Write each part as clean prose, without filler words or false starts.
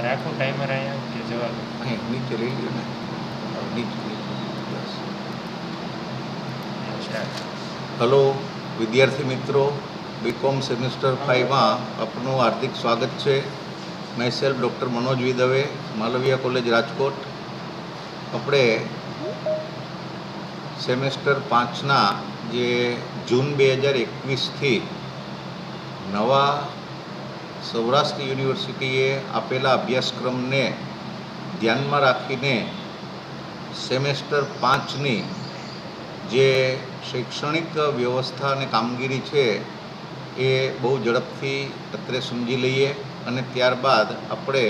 રાખું ટાઈમર અહીંયા કે જવા દો? અહીં નીચે લઈ લ્યો ને, નીચે બસ. હલો વિદ્યાર્થી મિત્રો, બીકોમ સેમિસ્ટર 5માં આપનું હાર્દિક સ્વાગત છે. મેં સેલ્ફ ડૉક્ટર મનોજ વી દવે, માલવિયા કોલેજ રાજકોટ. આપણે સેમેસ્ટર 5ના જે જૂન 2021થી નવા સૌરાષ્ટ્ર યુનિવર્સિટીએ આપેલા અભ્યાસક્રમને ધ્યાનમાં રાખીને સેમેસ્ટર 5ની જે શૈક્ષણિક વ્યવસ્થા અને કામગીરી છે એ બહુ ઝડપથી અત્રે સમજી લઈએ અને ત્યારબાદ આપણે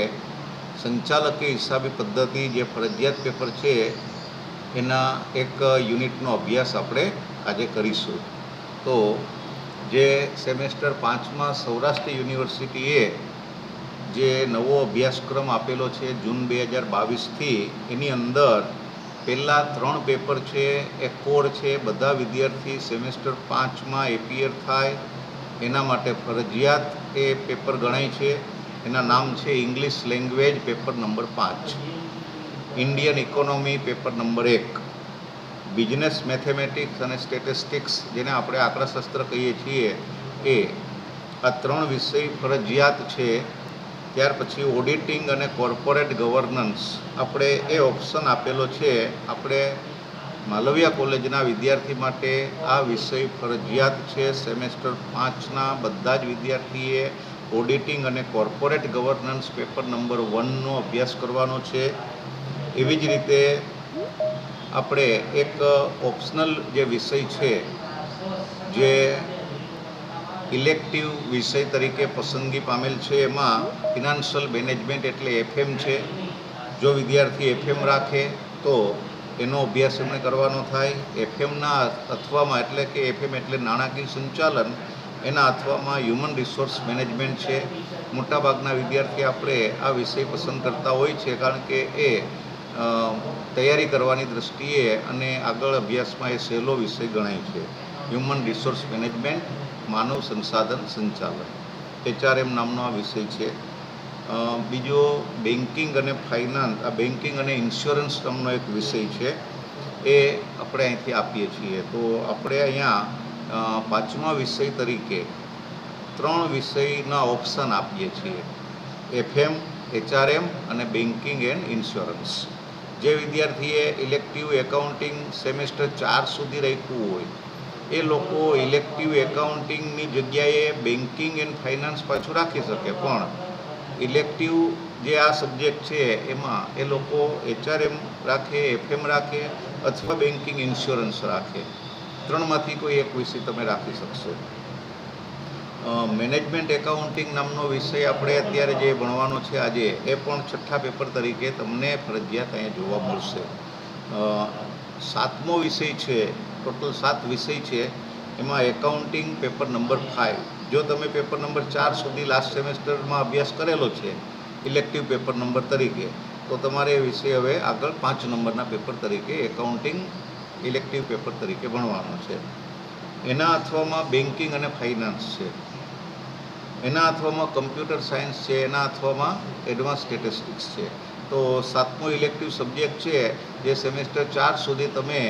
સંચાલકીય હિસાબી પદ્ધતિ જે ફરજિયાત પેપર છે એના એક યુનિટનો અભ્યાસ આપણે આજે કરીશું. તો જે સેમેસ્ટર 5માં સૌરાષ્ટ્ર યુનિવર્સિટીએ જે નવો અભ્યાસક્રમ આપેલો છે જૂન 2022થી, એની અંદર પહેલાં 3 પેપર છે એ કોર છે. બધા વિદ્યાર્થી સેમેસ્ટર 5માં એપિયર થાય એના માટે ફરજિયાત એ પેપર ગણાય છે. એના નામ છે English language paper number 5, Indian economy paper number 1, business mathematics અને સ્ટેટિસ્ટિક્સ જેને આપણે આંકડાશાસ્ત્ર કહીએ છીએ એ. આ 3 વિષય ફરજિયાત છે. ત્યાર પછી ઓડિટિંગ અને કોર્પોરેટ ગવર્નન્સ આપણે એ ઓપ્શન આપેલો છે. આપણે માલવિયા કોલેજના વિદ્યાર્થી માટે આ વિષય ફરજિયાત છે. સેમેસ્ટર 5ના બધા જ વિદ્યાર્થીએ ઓડિટિંગ અને કોર્પોરેટ ગવર્નન્સ પેપર નંબર 1નો અભ્યાસ કરવાનો છે. એવી જ રીતે આપણે એક ઓપ્શનલ જે વિષય છે જે ઇલેક્ટિવ વિષય તરીકે પસંદગી પામેલ છે, એમાં ફિનાન્શિયલ મેનેજમેન્ટ એટલે FM છે. જો વિદ્યાર્થી FM રાખે તો એનો અભ્યાસ એમણે કરવાનો થાય. FMના અથવામાં એટલે કે FM એટલે નાણાકીય સંચાલન, એના અથવામાં હ્યુમન રિસોર્સ મેનેજમેન્ટ છે. મોટાભાગના વિદ્યાર્થી આપણે આ વિષય પસંદ કરતા હોય છે કારણ કે એ તૈયારી કરવાની દૃષ્ટિએ અને આગળ અભ્યાસમાં એ સહેલો વિષય ગણાય છે. હ્યુમન રિસોર્સ મેનેજમેન્ટ, માનવ સંસાધન સંચાલન, HRM નામનો આ વિષય છે. બીજો બેન્કિંગ અને ફાઇનાન્સ, આ બેન્કિંગ અને ઇન્સ્યોરન્સ નામનો એક વિષય છે, એ આપણે અહીંથી આપીએ છીએ. તો આપણે અહીંયા 5મા વિષય તરીકે 3 વિષયના ઓપ્શન આપીએ છીએ, FM, HRM અને બેન્કિંગ એન્ડ ઇન્સ્યોરન્સ. જે વિદ્યાર્થીએ ઇલેક્ટિવ એકાઉન્ટિંગ સેમેસ્ટર 4 સુધી રાખ્યું હોય એ લોકો ઇલેક્ટિવ એકાઉન્ટિંગની જગ્યાએ બેન્કિંગ એન્ડ ફાઇનાન્સ પાછું રાખી શકે, પણ ઇલેક્ટિવ જે આ સબ્જેક્ટ છે એમાં એ લોકો HRM રાખે, FM રાખે અથવા બેન્કિંગ ઇન્સ્યોરન્સ રાખે. 3માંથી કોઈ એક વિષય તમે રાખી શકશો. મેનેજમેન્ટ એકાઉન્ટિંગ નામનો વિષય આપણે અત્યારે જે ભણવાનો છે આજે, એ પણ 6થા પેપર તરીકે તમને ફરજિયાત અહીંયા જોવા મળશે. 7મો વિષય છે, ટોટલ 7 વિષય છે, એમાં એકાઉન્ટિંગ પેપર નંબર 5. જો તમે પેપર નંબર 4 સુધી લાસ્ટ સેમેસ્ટરમાં અભ્યાસ કરેલો છે ઇલેક્ટિવ પેપર નંબર તરીકે, તો તમારે એ વિષય હવે આગળ 5 નંબરના પેપર તરીકે એકાઉન્ટિંગ ઇલેક્ટિવ પેપર તરીકે ભણવાનો છે. એના અથવામાં બેન્કિંગ અને ફાઇનાન્સ છે, એના અથવામાં કમ્પ્યુટર સાયન્સ છે, એના અથવામાં એડવાન્સ સ્ટેટિસ્ટિક્સ છે. તો 7મો ઇલેક્ટિવ સબ્જેક્ટ છે જે સેમેસ્ટર 4 સુધી તમે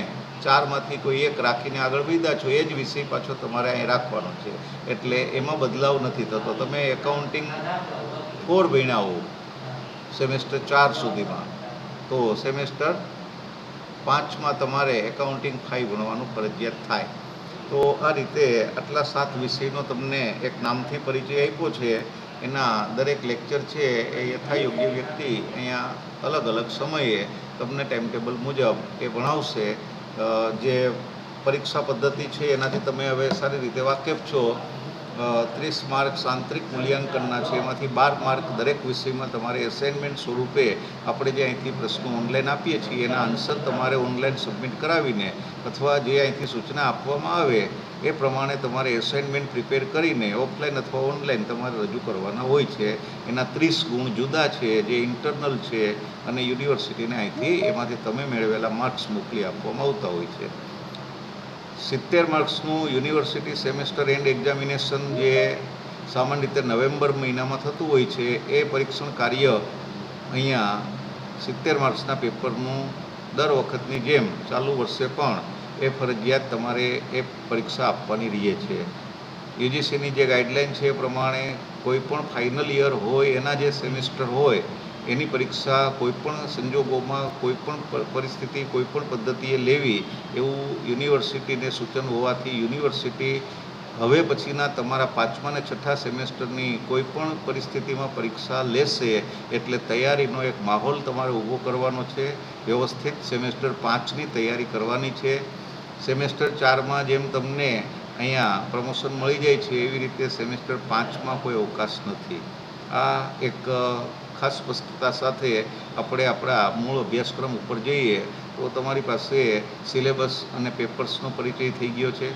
4માંથી કોઈ એક રાખીને આગળ વધ્યા છો, એ જ વિષય પાછો તમારે અહીં રાખવાનો છે. એટલે એમાં બદલાવ નથી થતો. તમે એકાઉન્ટિંગ 4 ભણ્યા હો સેમેસ્ટર 4 સુધીમાં, તો સેમેસ્ટર 5માં તમારે એકાઉન્ટિંગ 5 ભણવાનું ફરજિયાત થાય. તો આ રીતે આટલા 7 વિષયનો તમને એક નામથી પરિચય આપ્યો છે. એના દરેક લેક્ચર છે એ યથાયોગ્ય વ્યક્તિ અહીંયા અલગ અલગ સમયે તમને ટાઈમ ટેબલ મુજબ એ ભણાવશે. જે પરીક્ષા પદ્ધતિ છે એનાથી તમે હવે સારી રીતે વાકેફ છો. 30 માર્ક આંતરિક મૂલ્યાંકનના છે, એમાંથી 12 માર્ક દરેક વિષયમાં તમારે એસાઇનમેન્ટ સ્વરૂપે આપણે જે અહીંથી પ્રશ્નો ઓનલાઈન આપીએ છીએ એના આન્સર તમારે ઓનલાઈન સબમિટ કરાવીને અથવા જે અહીંથી સૂચના આપવામાં આવે એ પ્રમાણે તમારે એસાઇનમેન્ટ પ્રિપેર કરીને ઓફલાઈન અથવા ઓનલાઈન તમારે રજૂ કરવાના હોય છે. એના 30 ગુણ જુદા છે જે ઇન્ટરનલ છે અને યુનિવર્સિટીને અહીંથી એમાંથી તમે મેળવેલા માર્ક્સ મોકલી આપવામાં આવતા હોય છે. 70 માર્ક્સનું યુનિવર્સિટી સેમેસ્ટર એન્ડ એક્ઝામિનેશન જે સામાન્ય રીતે નવેમ્બર મહિનામાં થતું હોય છે એ પરીક્ષણ કાર્ય અહીંયા 70 માર્ક્સના પેપરનું દર વખતની જેમ ચાલુ વર્ષે પણ એ ફરજિયાત તમારે એ પરીક્ષા આપવાની રહે છે. યુજીસીની જે ગાઈડલાઇન છે એ પ્રમાણે કોઈપણ ફાઇનલ યર હોય એના જે સેમિસ્ટર હોય એની પરીક્ષા કોઈપણ સંજોગોમાં કોઈપણ પરિસ્થિતિ કોઈપણ પદ્ધતિએ લેવી એવું યુનિવર્સિટીને સૂચન હોવાથી યુનિવર્સિટી હવે પછીના તમારા 5મા અને 6ઠા સેમેસ્ટરની કોઈપણ પરિસ્થિતિમાં પરીક્ષા લેશે એટલે તૈયારીનો એક માહોલ તમારે ઊભો કરવાનો છે. વ્યવસ્થિત સેમેસ્ટર 5ની તૈયારી કરવાની છે. સેમેસ્ટર 4માં જેમ તમને અહીંયા પ્રમોશન મળી જાય છે એવી રીતે સેમેસ્ટર 5માં કોઈ અવકાશ નથી. આ એક ખાસ સ્પષ્ટતા સાથે આપણે આપણા મૂળ અભ્યાસક્રમ ઉપર જઈએ તો તમારી પાસે સિલેબસ અને પેપર્સનો પરિચય થઈ ગયો છે.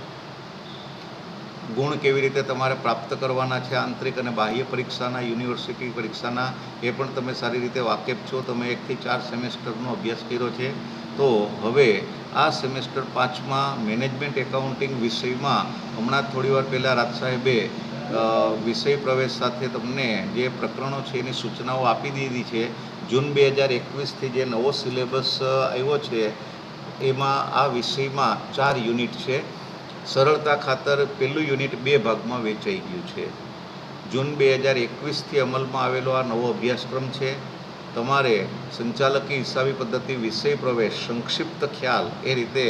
ગુણ કેવી રીતે તમારે પ્રાપ્ત કરવાના છે આંતરિક અને બાહ્ય પરીક્ષાના યુનિવર્સિટી પરીક્ષાના એ પણ તમે સારી રીતે વાકેફ છો. તમે 1 થી 4 સેમેસ્ટરનો અભ્યાસ કર્યો છે. તો હવે આ સેમેસ્ટર 5માં મેનેજમેન્ટ એકાઉન્ટિંગ વિષયમાં હમણાં થોડી વાર પહેલાં રાજ સાહેબે વિષય પ્રવેશ સાથે તમને જે પ્રકરણો છે એની સૂચનાઓ આપી દીધી છે. જૂન 2021થી જે નવો સિલેબસ આવ્યો છે એમાં આ વિષયમાં 4 યુનિટ છે. સરળતા ખાતર પહેલું યુનિટ 2 ભાગમાં વહેંચાઈ ગયું છે. જૂન 2021થી અમલમાં આવેલો આ નવો અભ્યાસક્રમ છે. તમારે સંચાલકી હિસાબી પદ્ધતિ વિષય પ્રવેશ સંક્ષિપ્ત ખ્યાલ એ રીતે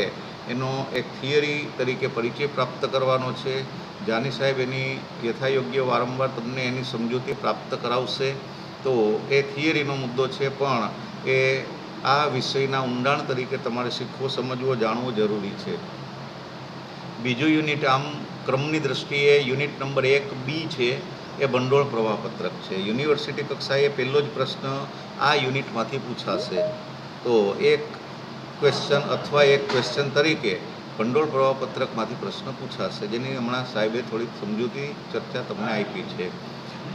એનો એક થિયરી તરીકે પરિચય પ્રાપ્ત કરવાનો છે. જાની સાહેબ એની યથાયોગ્ય વારંવાર તમને એની સમજૂતી પ્રાપ્ત કરાવશે. તો એ થિયરીનો મુદ્દો છે પણ એ આ વિષયના ઊંડાણ તરીકે તમારે શીખવો સમજવો જાણવો જરૂરી છે. બીજું યુનિટ આમ ક્રમની દ્રષ્ટિએ યુનિટ નંબર 1B છે એ ભંડોળ પ્રવાહપત્રક છે. યુનિવર્સિટી કક્ષાએ પહેલો જ પ્રશ્ન આ યુનિટમાંથી પૂછાશે. તો એક ક્વેશ્ચન અથવા એક ક્વેશ્ચન તરીકે ભંડોળ પ્રવાહપત્રકમાંથી પ્રશ્ન પૂછાશે જેની હમણાં સાહેબે થોડીક સમજૂતી ચર્ચા તમને આપી છે.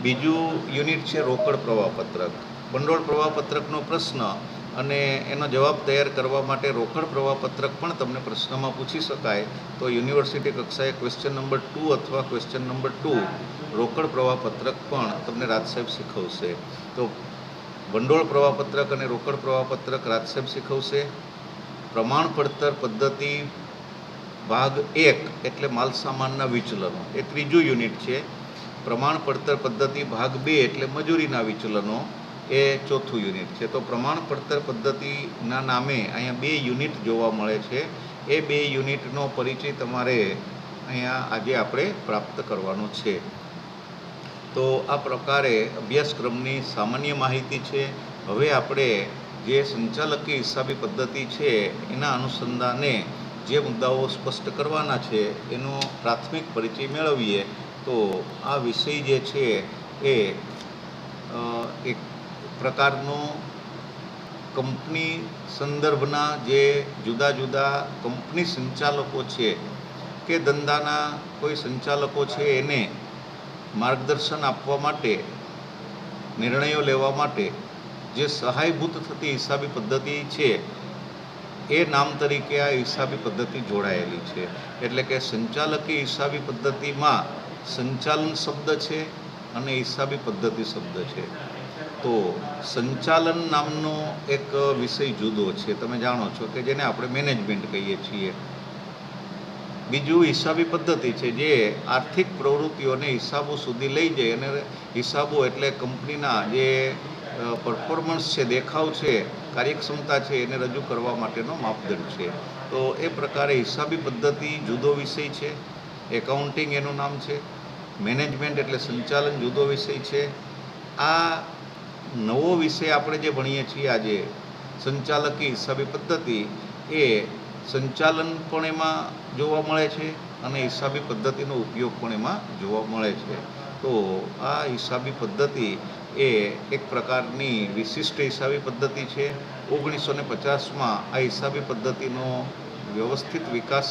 બીજું યુનિટ છે રોકડ પ્રવાહપત્રક. ભંડોળ પ્રવાહપત્રકનો પ્રશ્ન અને એનો જવાબ તૈયાર કરવા માટે રોકડ પ્રવાહપત્રક પણ તમને પ્રશ્નમાં પૂછી શકાય. તો યુનિવર્સિટી કક્ષાએ ક્વેશ્ચન નંબર 2 અથવા ક્વેશ્ચન નંબર 2 રોકડ પ્રવાહપત્રક પણ તમને રાજ સાહેબ શીખવશે. તો ભંડોળ પ્રવાહપત્રક અને રોકડ પ્રવાહપત્રક રાજ સાહેબ શીખવશે. પ્રમાણ પડતર પદ્ધતિ ભાગ 1 એટલે માલસામાનના વિચલનો એ ત્રીજું યુનિટ છે. પ્રમાણ પડતર પદ્ધતિ ભાગ 2 એટલે મજૂરીના વિચલનો એ ચોથું યુનિટ છે. તો પ્રમાણ પડતર પદ્ધતિના નામે અહીંયા 2 યુનિટ જોવા મળે છે. એ 2 યુનિટનો પરિચય તમારે અહીંયા આજે આપણે પ્રાપ્ત કરવાનો છે. તો આ પ્રકારે અભ્યાસક્રમની સામાન્ય માહિતી છે. હવે આપણે જે સંચાલકી હિસાબી પદ્ધતિ છે એના અનુસંધાને જે મુદ્દાઓ સ્પષ્ટ કરવાના છે એનો પ્રાથમિક પરિચય મેળવીએ. તો આ વિષય જે છે એ એક પ્રકારનો કંપની સંદર્ભના જે જુદા જુદા કંપની સંચાલકો છે કે ધંધાના કોઈ સંચાલકો છે એને માર્ગદર્શન આપવા માટે નિર્ણયો લેવા માટે જે સહાયભૂત થતી હિસાબી પદ્ધતિ છે એ નામ તરીકે આ હિસાબી પદ્ધતિ જોડાયેલી છે. એટલે કે સંચાલકી હિસાબી પદ્ધતિમાં સંચાલન શબ્દ છે અને હિસાબી પદ્ધતિ શબ્દ છે. તો સંચાલન નામનો એક વિષય જુદો છે, તમે જાણો છો કે જેને આપણે મેનેજમેન્ટ કહીએ છીએ. બીજું હિસાબી પદ્ધતિ છે જે આર્થિક પ્રવૃત્તિઓને હિસાબો સુધી લઈ જાય અને હિસાબો એટલે કંપનીના જે પરફોર્મન્સ છે, દેખાવ છે, કાર્યક્ષમતા છે એને રજૂ કરવા માટેનો માપદંડ છે. તો એ પ્રકારે હિસાબી પદ્ધતિ જુદો વિષય છે. એકાઉન્ટિંગ એનું નામ છે. મેનેજમેન્ટ એટલે સંચાલન જુદો વિષય છે. આ નવો વિષય આપણે જે ભણીએ છીએ આજે સંચાલકી હિસાબી પદ્ધતિ એ સંચાલન પણ એમાં જોવા મળે છે અને હિસાબી પદ્ધતિનો ઉપયોગ પણ એમાં જોવા મળે છે. તો આ હિસાબી પદ્ધતિ એ એક પ્રકારની વિશિષ્ટ હિસાબી પદ્ધતિ છે. 1950માં આ હિસાબી પદ્ધતિનો વ્યવસ્થિત વિકાસ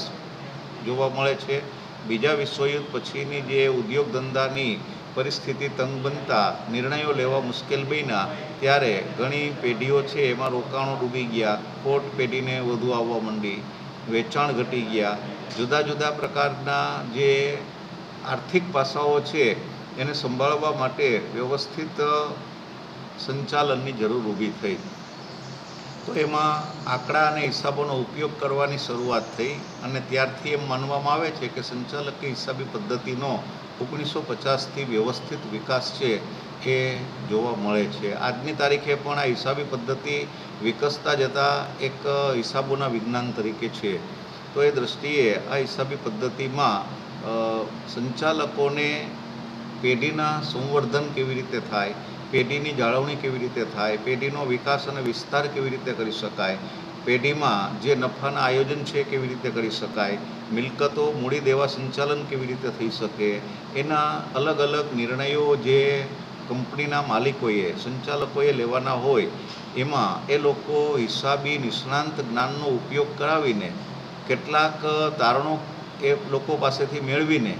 જોવા મળે છે. બીજા વિશ્વયુદ્ધ પછીની જે ઉદ્યોગ ધંધાની પરિસ્થિતિ તંગ બનતા નિર્ણયો લેવા મુશ્કેલ બન્યા ત્યારે ઘણી પેઢીઓ છે એમાં રોકાણો ડૂબી ગયા, ખોટ પેઢીને વધુ આવવા માંડી, વેચાણ ઘટી ગયા, જુદા જુદા પ્રકારના જે આર્થિક પાસાઓ છે એને સંભાળવા માટે વ્યવસ્થિત સંચાલનની જરૂર ઊભી થઈ. તો એમાં આંકડા અને હિસાબોનો ઉપયોગ કરવાની શરૂઆત થઈ અને ત્યારથી એમ માનવામાં આવે છે કે સંચાલકીય હિસાબી પદ્ધતિનો 1950થી વ્યવસ્થિત વિકાસ છે એ જોવા મળે છે. આજની તારીખે પણ આ હિસાબી પદ્ધતિ વિકસતા જતાં એક હિસાબોના વિજ્ઞાન તરીકે છે. તો એ દૃષ્ટિએ આ હિસાબી પદ્ધતિમાં સંચાલકોને પેઢીના સંવર્ધન કેવી રીતે થાય, પેઢીની જાળવણી કેવી રીતે થાય, પેઢીનો વિકાસ અને વિસ્તાર કેવી રીતે કરી શકાય, પેઢીમાં જે નફાના આયોજન છે કેવી રીતે કરી શકાય, મિલકતો મૂડી દેવા સંચાલન કેવી રીતે થઈ શકે, એના અલગ અલગ નિર્ણયો જે કંપનીના માલિકોએ સંચાલકોએ લેવાના હોય એમાં એ લોકો હિસાબી નિષ્ણાંત જ્ઞાનનો ઉપયોગ કરાવીને કેટલાક તારણો એ લોકો પાસેથી મેળવીને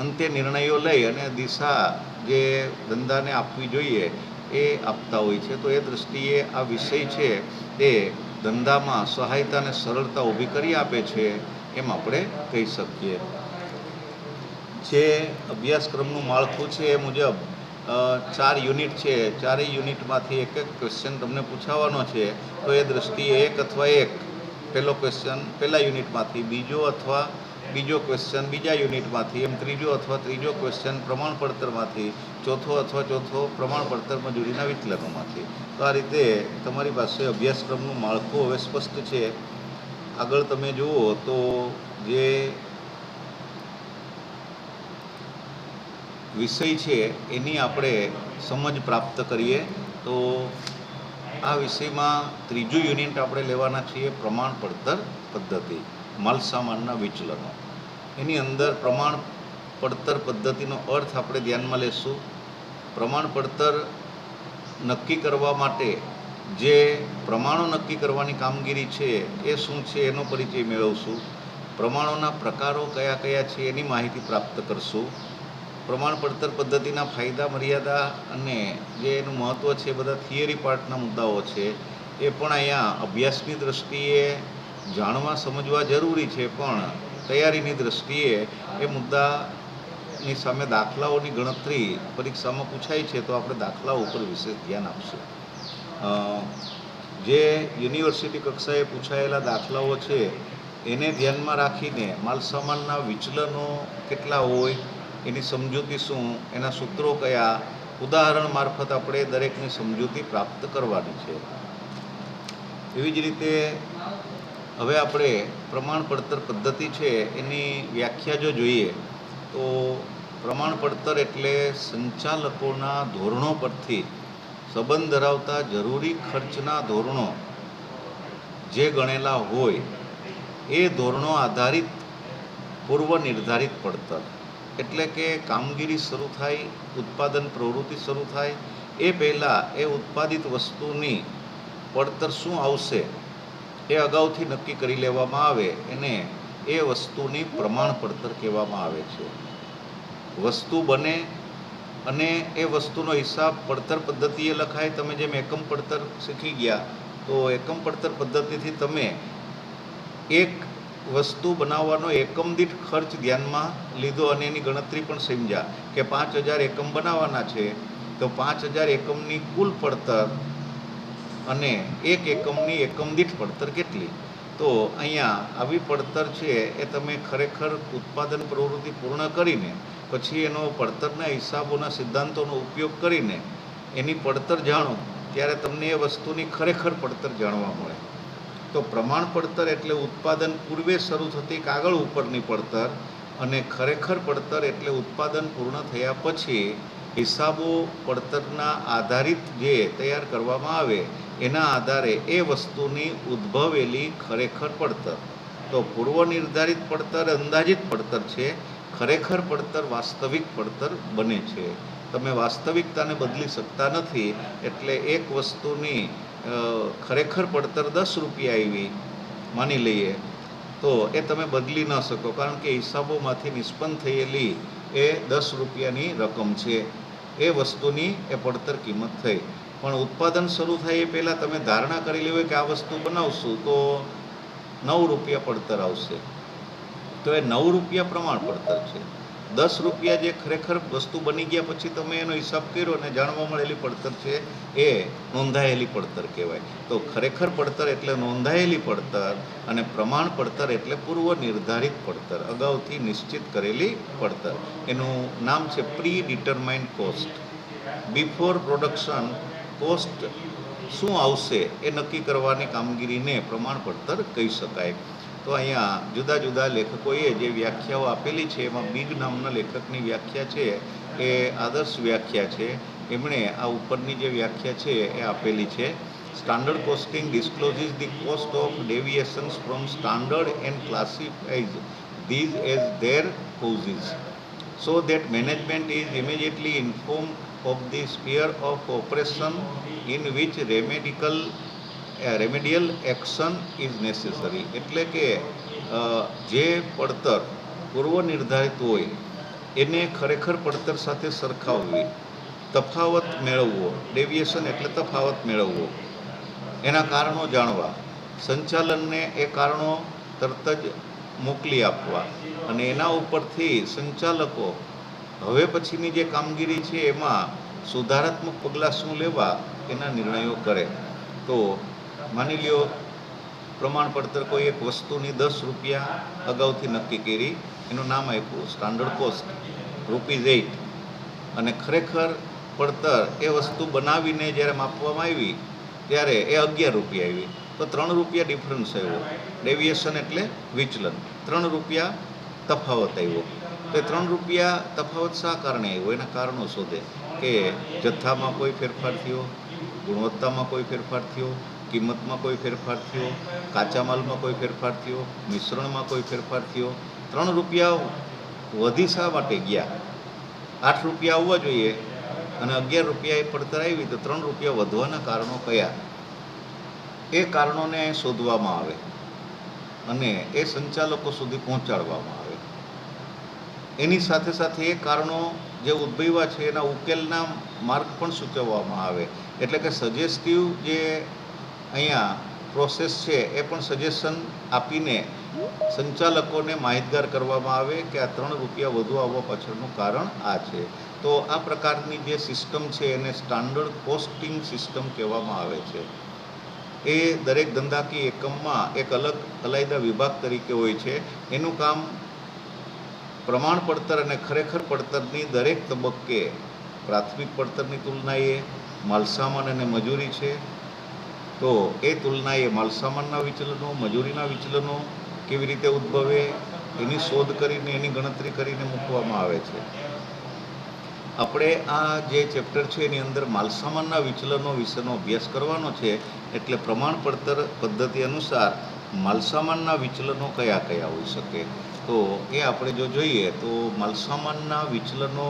અંતે નિર્ણયો લઈ અને દિશા જે ધંધાને આપવી જોઈએ એ આપતા હોય છે. તો એ દૃષ્ટિએ આ વિષય છે એ ધંધામાં સહાયતા અને સરળતા ઊભી કરી આપે છે એમ આપણે કહી શકીએ. જે અભ્યાસક્રમનું માળખું છે એ મુજબ 4 યુનિટ છે. ચારેય યુનિટમાંથી એક એક ક્વેશ્ચન તમને પૂછાવાનો છે. તો એ દૃષ્ટિએ એક અથવા એક પહેલો ક્વેશ્ચન પહેલા યુનિટમાંથી, બીજો ક્વેશ્ચન બીજા યુનિટમાંથી, એમ ત્રીજો અથવા ત્રીજો ક્વેશ્ચન પ્રમાણપડતરમાંથી, ચોથો અથવા ચોથો પ્રમાણપડતર મજૂરીના વિચલનોમાંથી. તો આ રીતે તમારી પાસે અભ્યાસક્રમનું માળખું હવે સ્પષ્ટ છે. આગળ તમે જુઓ તો જે વિષય છે એની આપણે સમજ પ્રાપ્ત કરીએ. તો આ વિષયમાં ત્રીજું યુનિટ આપણે લેવાના છીએ પ્રમાણપડતર પદ્ધતિ, માલસામાનના વિચલનો. એની અંદર પ્રમાણપડતર પદ્ધતિનો અર્થ આપણે ધ્યાનમાં લેશું. પ્રમાણપડતર નક્કી કરવા માટે જે પ્રમાણો નક્કી કરવાની કામગીરી છે એ શું છે એનો પરિચય મેળવશું. પ્રમાણોના પ્રકારો કયા કયા છે એની માહિતી પ્રાપ્ત કરશું. પ્રમાણપડતર પદ્ધતિના ફાયદા, મર્યાદા અને જે એનું મહત્ત્વ છે એ બધા થિયરી પાર્ટના મુદ્દાઓ છે એ પણ અહીંયા અભ્યાસની દૃષ્ટિએ જાણવા સમજવા જરૂરી છે, પણ તૈયારીની દૃષ્ટિએ એ મુદ્દાની સામે દાખલાઓની ગણતરી પરીક્ષામાં પૂછાય છે તો આપણે દાખલાઓ ઉપર વિશેષ ધ્યાન આપશું. જે યુનિવર્સિટી કક્ષાએ પૂછાયેલા દાખલાઓ છે એને ધ્યાનમાં રાખીને માલસામાનના વિચલનો કેટલા હોય, એની સમજૂતી શું, એના સૂત્રો કયા, ઉદાહરણ મારફત આપણે દરેકની સમજૂતી પ્રાપ્ત કરવાની છે. એવી જ રીતે હવે આપણે પ્રમાણપડતર પદ્ધતિ છે એની વ્યાખ્યા જો જોઈએ તો પ્રમાણપડતર એટલે સંચાલકોના ધોરણો પરથી સંબંધ ધરાવતા જરૂરી ખર્ચના ધોરણો જે ગણેલા હોય એ ધોરણો આધારિત પૂર્વ નિર્ધારિત પડતર. એટલે કે કામગીરી શરૂ થાય, ઉત્પાદન પ્રવૃત્તિ શરૂ થાય એ પહેલાં એ ઉત્પાદિત વસ્તુની પડતર શું આવશે એ અગાઉથી નક્કી કરી લેવામાં આવે એને એ વસ્તુની પ્રમાણપડતર કહેવામાં આવે છે. વસ્તુ બને અને એ વસ્તુનો હિસાબ પડતર પદ્ધતિએ લખાય. તમે જેમ એકમ પડતર શીખી ગયા તો એકમ પડતર પદ્ધતિથી તમે એક વસ્તુ બનાવવાનો એકમ દીઠ ખર્ચ ધ્યાનમાં લીધો અને એની ગણતરી પણ સમજ્યા કે 5000 એકમ બનાવવાના છે તો 5000 એકમની કુલ પડતર અને એક એકમની એકમ દીઠ પડતર કેટલી. તો અહીંયા આવી પડતર છે એ તમે ખરેખર ઉત્પાદન પ્રવૃત્તિ પૂર્ણ કરીને પછી એનો પડતરના હિસાબોના સિદ્ધાંતોનો ઉપયોગ કરીને એની પડતર જાણો ત્યારે તમને એ વસ્તુની ખરેખર પડતર જાણવા મળે. તો પ્રમાણપડતર એટલે ઉત્પાદન પૂર્વે શરૂ થતી કાગળ ઉપરની પડતર અને ખરેખર પડતર એટલે ઉત્પાદન પૂર્ણ થયા પછી હિસાબો પડતરના આધારિત જે તૈયાર કરવામાં આવે એના આધારે એ વસ્તુની ઉદ્ભવેલી ખરેખર પડતર. તો પૂર્વ નિર્ધારિત પડતર અંદાજિત પડતર છે, ખરેખર પડતર વાસ્તવિક પડતર બને છે. તમે વાસ્તવિકતાને બદલી શકતા નથી. એટલે એક વસ્તુની ખરેખર પડતર 10 રૂપિયા આવી માની લઈએ તો એ તમે બદલી ન શકો, કારણ કે હિસાબોમાંથી નિષ્પન્ન થયેલી એ 10 રૂપિયાની રકમ છે. એ વસ્તુની એ પડતર કિંમત થઈ. પણ ઉત્પાદન શરૂ થાય એ પહેલાં તમે ધારણા કરેલી હોય કે આ વસ્તુ બનાવશું તો 9 રૂપિયા પડતર આવશે, તો એ 9 રૂપિયા પ્રમાણ પડતર છે. ₹10 જે ખરેખર વસ્તુ બની ગયા પછી તમે એનો હિસાબ કર્યો અને જાણવા મળેલી પડતર છે એ નોંધાયેલી પડતર કહેવાય. તો ખરેખર પડતર એટલે નોંધાયેલી પડતર અને પ્રમાણ પડતર એટલે પૂર્વ નિર્ધારિત પડતર, અગાઉથી નિશ્ચિત કરેલી પડતર. એનું નામ છે pre determined cost. Before production cost શું આવશે એ નક્કી કરવાની કામગીરીને પ્રમાણ પડતર કહી શકાય. તો અહીંયા જુદા જુદા લેખકોએ જે વ્યાખ્યાઓ આપેલી છે એમાં બિગ નામના લેખકની વ્યાખ્યા છે એ આદર્શ વ્યાખ્યા છે. એમણે આ ઉપરની જે વ્યાખ્યા છે એ આપેલી છે. Standard costing discloses the cost of deviations from standard and classifies these as their causes so that management is immediately informed of the sphere of operation in which remedial action is necessary. એટલે કે જે પડતર પૂર્વ નિર્ધારિત હોય એને ખરેખર પડતર સાથે સરખાવવી, તફાવત મેળવવો, ડેવિએશન એટલે તફાવત મેળવવો, એના કારણો જાણવા, સંચાલનને એ કારણો તરત જ મોકલી આપવા અને એના ઉપરથી સંચાલકો હવે પછીની જે કામગીરી છે એમાં સુધારાત્મક પગલાં શું લેવા એના નિર્ણયો કરે. તો માની લ્યો પ્રમાણ પડતર કોઈ એક વસ્તુની ₹10 અગાઉથી નક્કી કરી, એનું નામ આપ્યું સ્ટાન્ડર્ડ કોસ્ટ ₹8 અને ખરેખર પડતર એ વસ્તુ બનાવીને જ્યારે માપવામાં આવી ત્યારે એ ₹11 આવી. તો ₹3 ડિફરન્સ આવ્યો. ડેવિએશન એટલે વિચલન. ₹3 તફાવત આવ્યો. તો એ ₹3 તફાવત શા કારણે આવ્યો એના કારણો શોધે કે જથ્થામાં કોઈ ફેરફાર થયો, ગુણવત્તામાં કોઈ ફેરફાર થયો, કિંમતમાં કોઈ ફેરફાર થયો, કાચા માલમાં કોઈ ફેરફાર થયો, મિશ્રણમાં કોઈ ફેરફાર થયો. ₹3 વધી શા માટે ગયા? ₹8 આવવા જોઈએ અને ₹11 એ પડતર આવી, તો ₹3 વધવાના કારણો કયા? એ કારણોને શોધવામાં આવે અને એ સંચાલકો સુધી પહોંચાડવામાં આવે. એની સાથે સાથે એ કારણો જે ઉદ્ભવ્યા છે એના ઉકેલના માર્ગ પણ સૂચવવામાં આવે. એટલે કે સજેસ્ટિવ જે અહીંયા પ્રોસેસ છે એ પણ સજેશન આપીને સંચાલકોને માહિતગાર કરવામાં આવે કે આ ₹3 વધુ આવવા પાછળનું કારણ આ છે. તો આ પ્રકારની જે સિસ્ટમ છે એને સ્ટાન્ડર્ડ કોસ્ટિંગ સિસ્ટમ કહેવામાં આવે છે. એ દરેક ધંધાકીય એકમમાં એક અલગ અલાયદા વિભાગ તરીકે હોય છે. એનું કામ પ્રમાણ પડતર અને ખરેખર પડતરની દરેક તબક્કે પ્રાથમિક પડતરની તુલનાએ માલસામાન અને મજૂરી છે. તો એ તુલનાએ માલસામાનના વિચલનો, મજૂરીના વિચલનો કેવી રીતે ઉદ્ભવે એની શોધ કરીને એની ગણતરી કરીને મૂકવામાં આવે છે. આપણે આ જે ચેપ્ટર છે એની અંદર માલસામાનના વિચલનો વિશેનો અભ્યાસ કરવાનો છે. એટલે પ્રમાણ પડતર પદ્ધતિ અનુસાર માલસામાનના વિચલનો કયા કયા હોઈ શકે? તો એ આપણે જો જોઈએ તો માલસામાનના વિચલનો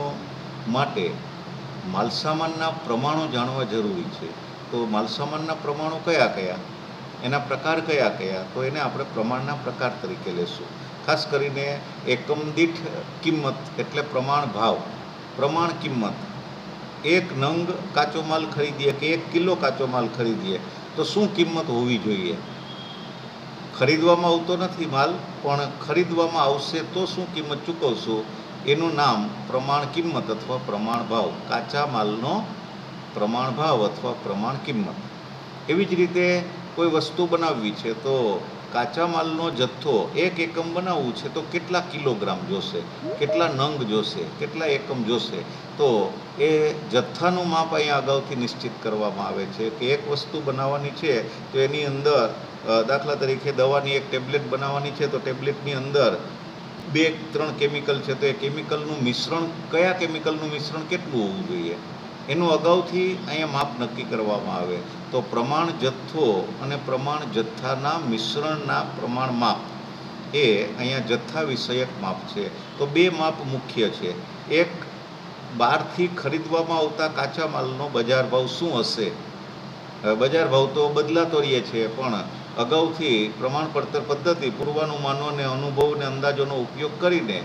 માટે માલસામાનના પ્રમાણો જાણવા જરૂરી છે. તો માલસામાનના પ્રમાણો કયા કયા, એના પ્રકાર કયા કયા? તો એને આપણે પ્રમાણના પ્રકાર તરીકે લેશું. ખાસ કરીને એકમ દીઠ કિંમત એટલે પ્રમાણ ભાવ, પ્રમાણ કિંમત. 1 નંગ કાચો માલ ખરીદીએ કે 1 કિલો કાચો માલ ખરીદીએ તો શું કિંમત હોવી જોઈએ? ખરીદવામાં આવતો નથી માલ, પણ ખરીદવામાં આવશે તો શું કિંમત ચૂકવશું? એનું નામ પ્રમાણ કિંમત અથવા પ્રમાણ ભાવ, કાચા માલનો પ્રમાણ ભાવ અથવા પ્રમાણ કિંમત. એવી જ રીતે કોઈ વસ્તુ બનાવવી છે તો કાચા માલનો જથ્થો 1 એકમ બનાવવું છે તો કેટલા કિલોગ્રામ જોશે, કેટલા નંગ જોશે, કેટલા એકમ જોશે? તો એ જથ્થાનું માપ અહીંયા અગાઉથી નિશ્ચિત કરવામાં આવે છે કે એક વસ્તુ બનાવવાની છે તો એની અંદર દાખલા તરીકે દવાની એક ટેબ્લેટ બનાવવાની છે તો ટેબ્લેટની અંદર 2-3 કેમિકલ છે તો એ કેમિકલનું મિશ્રણ, કયા કેમિકલનું મિશ્રણ કેટલું હોવું જોઈએ એનું અગાઉથી અહીંયા માપ નક્કી કરવામાં આવે. તો પ્રમાણ જથ્થો અને પ્રમાણ જથ્થાના મિશ્રણના પ્રમાણ માપ એ અહીંયા જથ્થા વિષયક માપ છે. તો 2 માપ મુખ્ય છે. એક, બહારથી ખરીદવામાં આવતા કાચા માલનો બજાર ભાવ શું હશે? બજાર ભાવ તો બદલાતો રહે છે, પણ અગાઉથી પ્રમાણ પડતર પદ્ધતિ પૂર્વાનુમાનો અને અનુભવ અને અંદાજોનો ઉપયોગ કરીને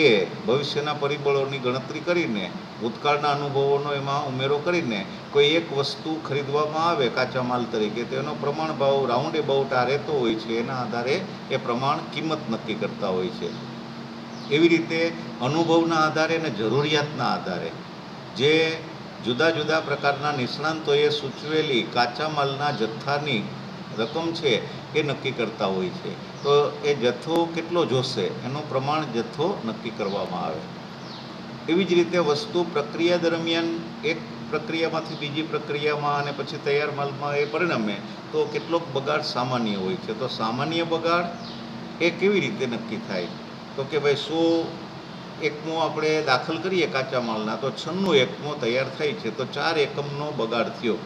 એ ભવિષ્યના પરિબળોની ગણતરી કરીને ભૂતકાળના અનુભવોનો એમાં ઉમેરો કરીને કોઈ એક વસ્તુ ખરીદવામાં આવે કાચા માલ તરીકે તો એનો પ્રમાણ ભાવ રાઉન્ડ એબાઉટ આ રહેતો હોય છે. એના આધારે એ પ્રમાણ કિંમત નક્કી કરતા હોય છે. એવી રીતે અનુભવના આધારે અને જરૂરિયાતના આધારે જે જુદા જુદા પ્રકારના નિષ્ણાંતોએ સૂચવેલી કાચા માલના જથ્થાની રકમ છે એ નક્કી કરતા હોય છે. તો એ જથ્થો કેટલો જોશે એનું પ્રમાણ જથ્થો નક્કી કરવામાં આવે. એવી જ રીતે વસ્તુ પ્રક્રિયા દરમિયાન એક પ્રક્રિયામાંથી બીજી પ્રક્રિયામાં અને પછી તૈયાર માલમાં એ પરિણમે તો કેટલોક બગાડ સામાન્ય હોય છે. તો સામાન્ય બગાડ એ કેવી રીતે નક્કી થાય? તો કે ભાઈ 100 એકમો આપણે દાખલ કરીએ કાચા માલના તો 96 એકમો તૈયાર થાય છે, તો 4 એકમનો બગાડ થયો.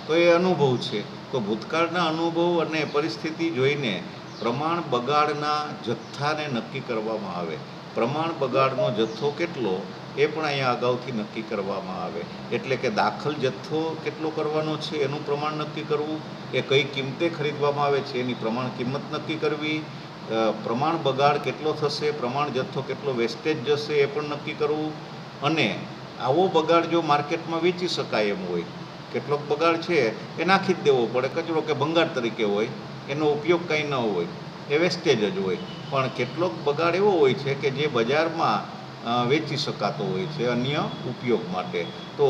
તો એ અનુભવ છે. તો ભૂતકાળના અનુભવ અને પરિસ્થિતિ જોઈને પ્રમાણ બગાડના જથ્થાને નક્કી કરવામાં આવે. પ્રમાણ બગાડનો જથ્થો કેટલો એ પણ અહીંયા અગાઉથી નક્કી કરવામાં આવે. એટલે કે દાખલ જથ્થો કેટલો કરવાનો છે એનું પ્રમાણ નક્કી કરવું, એ કઈ કિંમતે ખરીદવામાં આવે છે એની પ્રમાણ કિંમત નક્કી કરવી, પ્રમાણ બગાડ કેટલો થશે, પ્રમાણ જથ્થો કેટલો વેસ્ટેજ જશે એ પણ નક્કી કરવું. અને આવો બગાડ જો માર્કેટમાં વેચી શકાય એમ હોય, કેટલોક બગાડ છે એ નાખી જ દેવો પડે, કચરો કે ભંગાર તરીકે હોય, એનો ઉપયોગ કંઈ ન હોય, એ વેસ્ટેજ જ હોય. પણ કેટલોક બગાડ એવો હોય છે કે જે બજારમાં વેચી શકાતો હોય છે અન્ય ઉપયોગ માટે. તો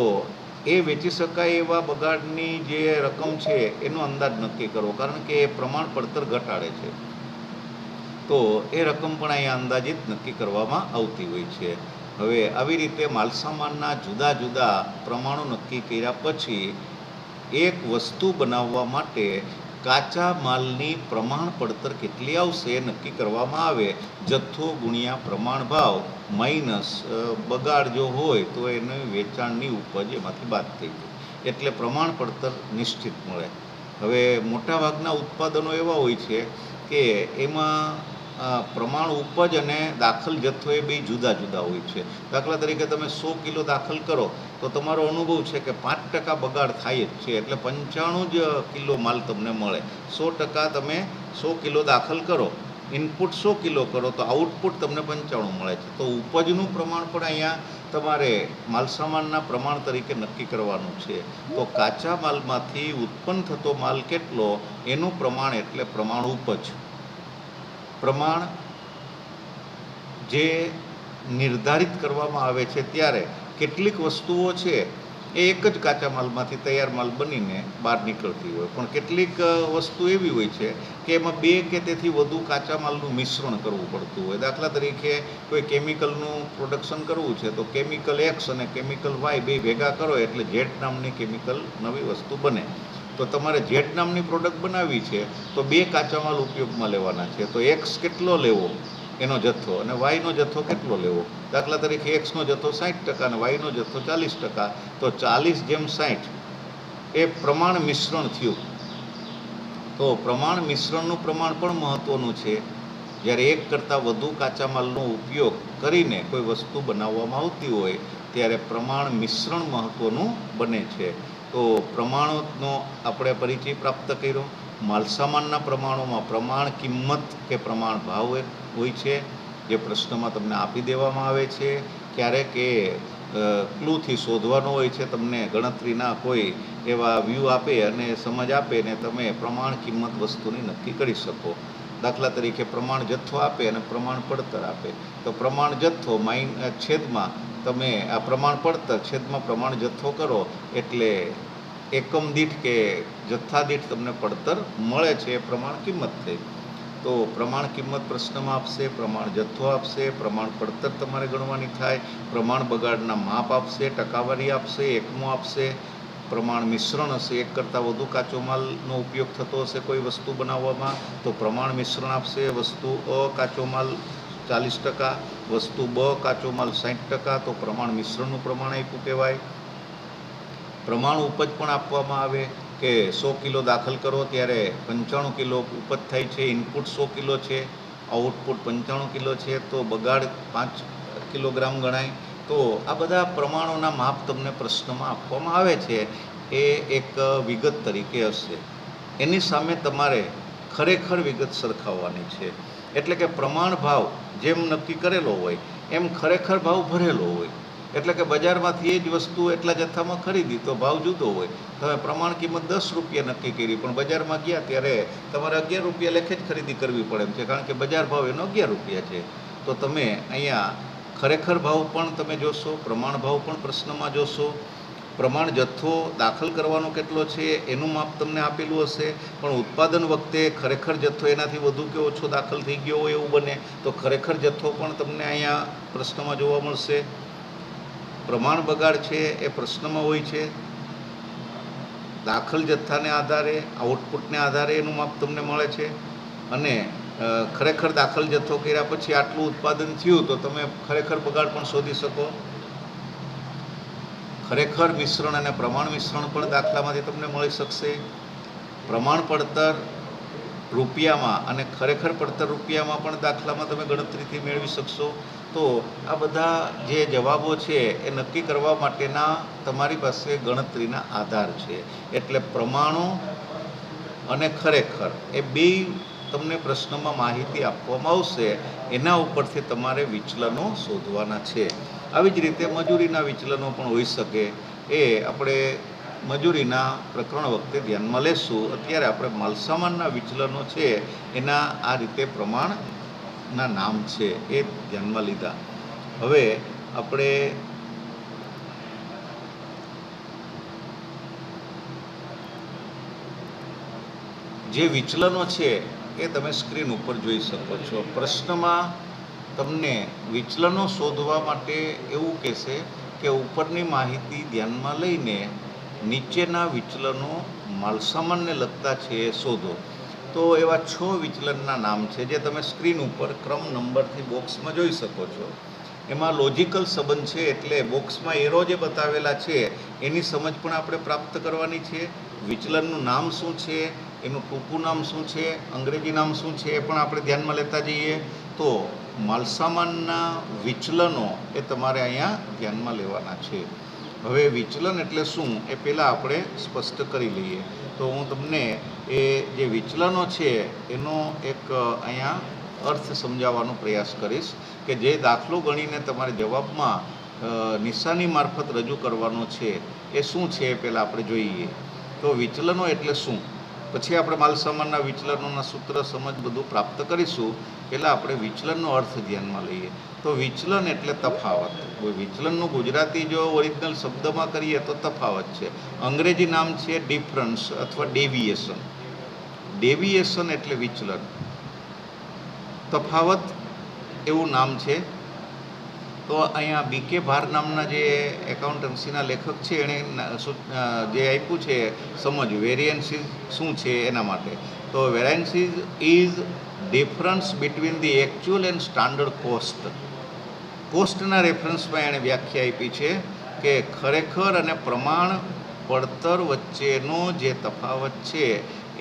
એ વેચી શકાય એવા બગાડની જે રકમ છે એનો અંદાજ નક્કી કરવો, કારણ કે એ પ્રમાણ પડતર ઘટાડે છે. તો એ રકમ પણ અહીંયા અંદાજિત નક્કી કરવામાં આવતી હોય છે. હવે આવી રીતે માલસામાનના જુદા જુદા પ્રમાણો નક્કી કર્યા પછી એક વસ્તુ બનાવવા માટે કાચા માલની પ્રમાણ પડતર કેટલી આવશે એ નક્કી કરવામાં આવે. જથ્થો ગુણ્યા પ્રમાણ ભાવ માઇનસ બગાડ જો હોય તો એની વેચાણની ઉપજ એમાંથી બાદ થઈ જાય, એટલે પ્રમાણ પડતર નિશ્ચિત મળે. હવે મોટાભાગના ઉત્પાદનો એવા હોય છે કે એમાં પ્રમાણ ઉપજ અને દાખલ જથ્થો એ બે જુદા જુદા હોય છે. દાખલા તરીકે તમે 100 કિલો દાખલ કરો તો તમારો અનુભવ છે કે 5% બગાડ થાય જ છે, એટલે 95 જ કિલો માલ તમને મળે. 100% તમે 100 કિલો દાખલ કરો, ઇનપુટ 100 કિલો કરો તો આઉટપુટ તમને 95 મળે છે. તો ઉપજનું પ્રમાણ પણ અહીંયા તમારે માલસામાનના પ્રમાણ તરીકે નક્કી કરવાનું છે. તો કાચા માલમાંથી ઉત્પન્ન થતો માલ કેટલો એનું પ્રમાણ એટલે પ્રમાણ ઉપજ. પ્રમાણ જે નિર્ધારિત કરવામાં આવે છે ત્યારે કેટલીક વસ્તુઓ છે એ એક જ કાચા માલમાંથી તૈયાર માલ બનીને બહાર નીકળતી હોય, પણ કેટલીક વસ્તુ એવી હોય છે કે એમાં 2 કે તેથી વધુ કાચા માલનું મિશ્રણ કરવું પડતું હોય. દાખલા તરીકે કોઈ કેમિકલનું પ્રોડક્શન કરવું છે તો કેમિકલ એક્સ અને કેમિકલ વાય બે ભેગા કરો એટલે ઝેડ નામની કેમિકલ નવી વસ્તુ બને. તો તમારે ઝેડ નામની પ્રોડક્ટ બનાવવી છે તો 2 કાચા માલ ઉપયોગમાં લેવાના છે. તો એક્સ કેટલો લેવો એનો જથ્થો અને વાયનો જથ્થો કેટલો લેવો? દાખલા તરીકે એક્સનો જથ્થો 60% અને વાયનો જથ્થો 40%. તો 40:60 એ પ્રમાણ મિશ્રણ થયું. તો પ્રમાણ મિશ્રણનું પ્રમાણ પણ મહત્ત્વનું છે. જ્યારે એક કરતાં વધુ કાચા માલનો ઉપયોગ કરીને કોઈ વસ્તુ બનાવવામાં આવતી હોય ત્યારે પ્રમાણ મિશ્રણ મહત્ત્વનું બને છે. તો પ્રમાણોનો આપણે પરિચય પ્રાપ્ત કર્યો. માલસામાનના પ્રમાણોમાં પ્રમાણ કિંમત કે પ્રમાણ ભાવ હોય છે, જે પ્રશ્નમાં તમને આપી દેવામાં આવે છે. ક્યારેક એ ક્લૂથી શોધવાનો હોય છે, તમને ગણતરીના કોઈ એવા વ્યૂ આપે અને સમજ આપે ને તમે પ્રમાણ કિંમત વસ્તુની નક્કી કરી શકો. દાખલા તરીકે પ્રમાણ જથ્થો આપે અને પ્રમાણ પડતર આપે. તો પ્રમાણ જથ્થો છેદમાં તમે આ પ્રમાણ પડતર છેદમાં પ્રમાણ જથ્થો કરો એટલે એકમ દીઠ કે જથ્થા દીઠ તમને પડતર મળે છે એ પ્રમાણ કિંમત થઈ. તો પ્રમાણ કિંમત પ્રશ્નમાં આપશે, પ્રમાણ જથ્થો આપશે, પ્રમાણ પડતર તમારે ગણવાની થાય, પ્રમાણ બગાડના માપ આપશે, ટકાવારી આપશે, એકમો આપશે, પ્રમાણ મિશ્રણ હશે, એક કરતાં વધુ કાચો માલનો ઉપયોગ થતો હશે કોઈ વસ્તુ બનાવવામાં તો પ્રમાણ મિશ્રણ આપશે. વસ્તુ અ કાચો માલ 40%, વસ્તુ બ કાચો માલ 60%, તો પ્રમાણ મિશ્રણનું પ્રમાણ આપ્યું કહેવાય. પ્રમાણ ઉપજ પણ આપવામાં આવે કે 100 કિલો દાખલ કરો ત્યારે 95 કિલો ઉપજ થાય છે. ઇનપુટ 100 કિલો છે, આઉટપુટ 95 કિલો છે, તો બગાડ 5 કિલોગ્રામ ગણાય. તો આ બધા પ્રમાણોના માપ તમને પ્રશ્નમાં આપવામાં આવે છે. એ એક વિગત તરીકે હશે. એની સામે તમારે ખરેખર વિગત સરખાવવાની છે. એટલે કે પ્રમાણ ભાવ જેમ નક્કી કરેલો હોય એમ ખરેખર ભાવ ભરેલો હોય. એટલે કે બજારમાંથી એ જ વસ્તુ એટલા જથ્થામાં ખરીદી તો ભાવ જુદો હોય. તમે પ્રમાણ કિંમત 10 રૂપિયા નક્કી કરી પણ બજારમાં ગયા ત્યારે તમારે 11 રૂપિયા લેખે જ ખરીદી કરવી પડે એમ છે, કારણ કે બજાર ભાવ એનો 11 રૂપિયા છે. તો તમે અહીંયા ખરેખર ભાવ પણ તમે જોશો, પ્રમાણ ભાવ પણ પ્રશ્નમાં જોશો. પ્રમાણ જથ્થો દાખલ કરવાનો કેટલો છે એનું માપ તમને આપેલું હશે, પણ ઉત્પાદન વખતે ખરેખર જથ્થો એનાથી વધુ કે ઓછો દાખલ થઈ ગયો હોય એવું બને તો ખરેખર જથ્થો પણ તમને અહીંયા પ્રશ્નમાં જોવા મળશે. પ્રમાણ બગાડ છે એ પ્રશ્નમાં હોય છે. દાખલ જથ્થાને આધારે, આઉટપુટને આધારે એનું માપ તમને મળે છે. અને ખરેખર દાખલ જથ્થો કર્યા પછી આટલું ઉત્પાદન થયું તો તમે ખરેખર બગાડ પણ શોધી શકો. ખરેખર મિશ્રણ અને પ્રમાણ મિશ્રણ પણ દાખલામાંથી તમને મળી શકશે. પ્રમાણ પડતર રૂપિયામાં અને ખરેખર પડતર રૂપિયામાં પણ દાખલામાં તમે ગણતરીથી મેળવી શકશો. તો આ બધા જે જવાબો છે એ નક્કી કરવા માટેના તમારી પાસે ગણતરીના આધાર છે. એટલે પ્રમાણો અને ખરેખર એ બે તમને પ્રશ્નમાં માહિતી આપવામાં આવશે, એના ઉપરથી તમારે વિચલનો શોધવાના છે. આવી જ રીતે મજૂરીના વિચલનો પણ હોઈ શકે, એ આપણે મજૂરીના પ્રકરણ વખતે ધ્યાનમાં લેશું. અત્યારે આપણે માલસામાનના વિચલનો છે એના આ રીતે પ્રમાણના નામ છે એ ધ્યાનમાં લીધા. હવે આપણે જે વિચલનો છે એ તમે સ્ક્રીન ઉપર જોઈ શકો છો. પ્રશ્નમાં તમને વિચલનો શોધવા માટે એવું કહેશે કે ઉપરની માહિતી ધ્યાનમાં લઈને નીચેના વિચલનો માલસામાનને લગતા છે એ શોધો. તો એવા 6 વિચલનના નામ છે જે તમે સ્ક્રીન ઉપર ક્રમ નંબરથી બોક્સમાં જોઈ શકો છો. એમાં લોજિકલ સંબંધ છે, એટલે બોક્સમાં એરો જે બતાવેલા છે એની સમજ પણ આપણે પ્રાપ્ત કરવાની છે. વિચલનનું નામ શું છે, એનું ટૂંકું નામ શું છે, અંગ્રેજી નામ શું છે એ પણ આપણે ધ્યાનમાં લેતા જઈએ. તો માલસામાનના વિચલનો એ તમારે અહીંયા ધ્યાનમાં લેવાના છે. હવે વિચલન એટલે શું એ પહેલાં આપણે સ્પષ્ટ કરી લઈએ. તો હું તમને એ જે વિચલનો છે એનો એક અહીંયા અર્થ સમજાવવાનો પ્રયાસ કરીશ કે જે દાખલો ગણીને તમારે જવાબમાં નિશાની મારફત રજૂ કરવાનો છે એ શું છે એ પહેલાં આપણે જોઈએ. તો વિચલનો એટલે શું, પછી આપણે માલસામાનના વિચલનોના સૂત્ર સમજ બધું પ્રાપ્ત કરીશું. પહેલાં આપણે વિચલનનો અર્થ ધ્યાનમાં લઈએ. તો વિચલન એટલે તફાવત. વિચલનનું ગુજરાતી જો ઓરિજિનલ શબ્દમાં કરીએ તો તફાવત છે. અંગ્રેજી નામ છે ડિફરન્સ અથવા ડેવિએશન. ડેવિએશન એટલે વિચલન, તફાવત એવું નામ છે. તો અહીંયા BK ભાર નામના જે એકાઉન્ટન્સીના લેખક છે એણે જે આપ્યું છે સમજ વેરિયન્સીસ શું છે એના માટે. તો variances is difference between the actual and standard cost. કોસ્ટના રેફરન્સમાં એણે વ્યાખ્યા આપી છે કે ખરેખર અને પ્રમાણ પડતર વચ્ચેનો જે તફાવત છે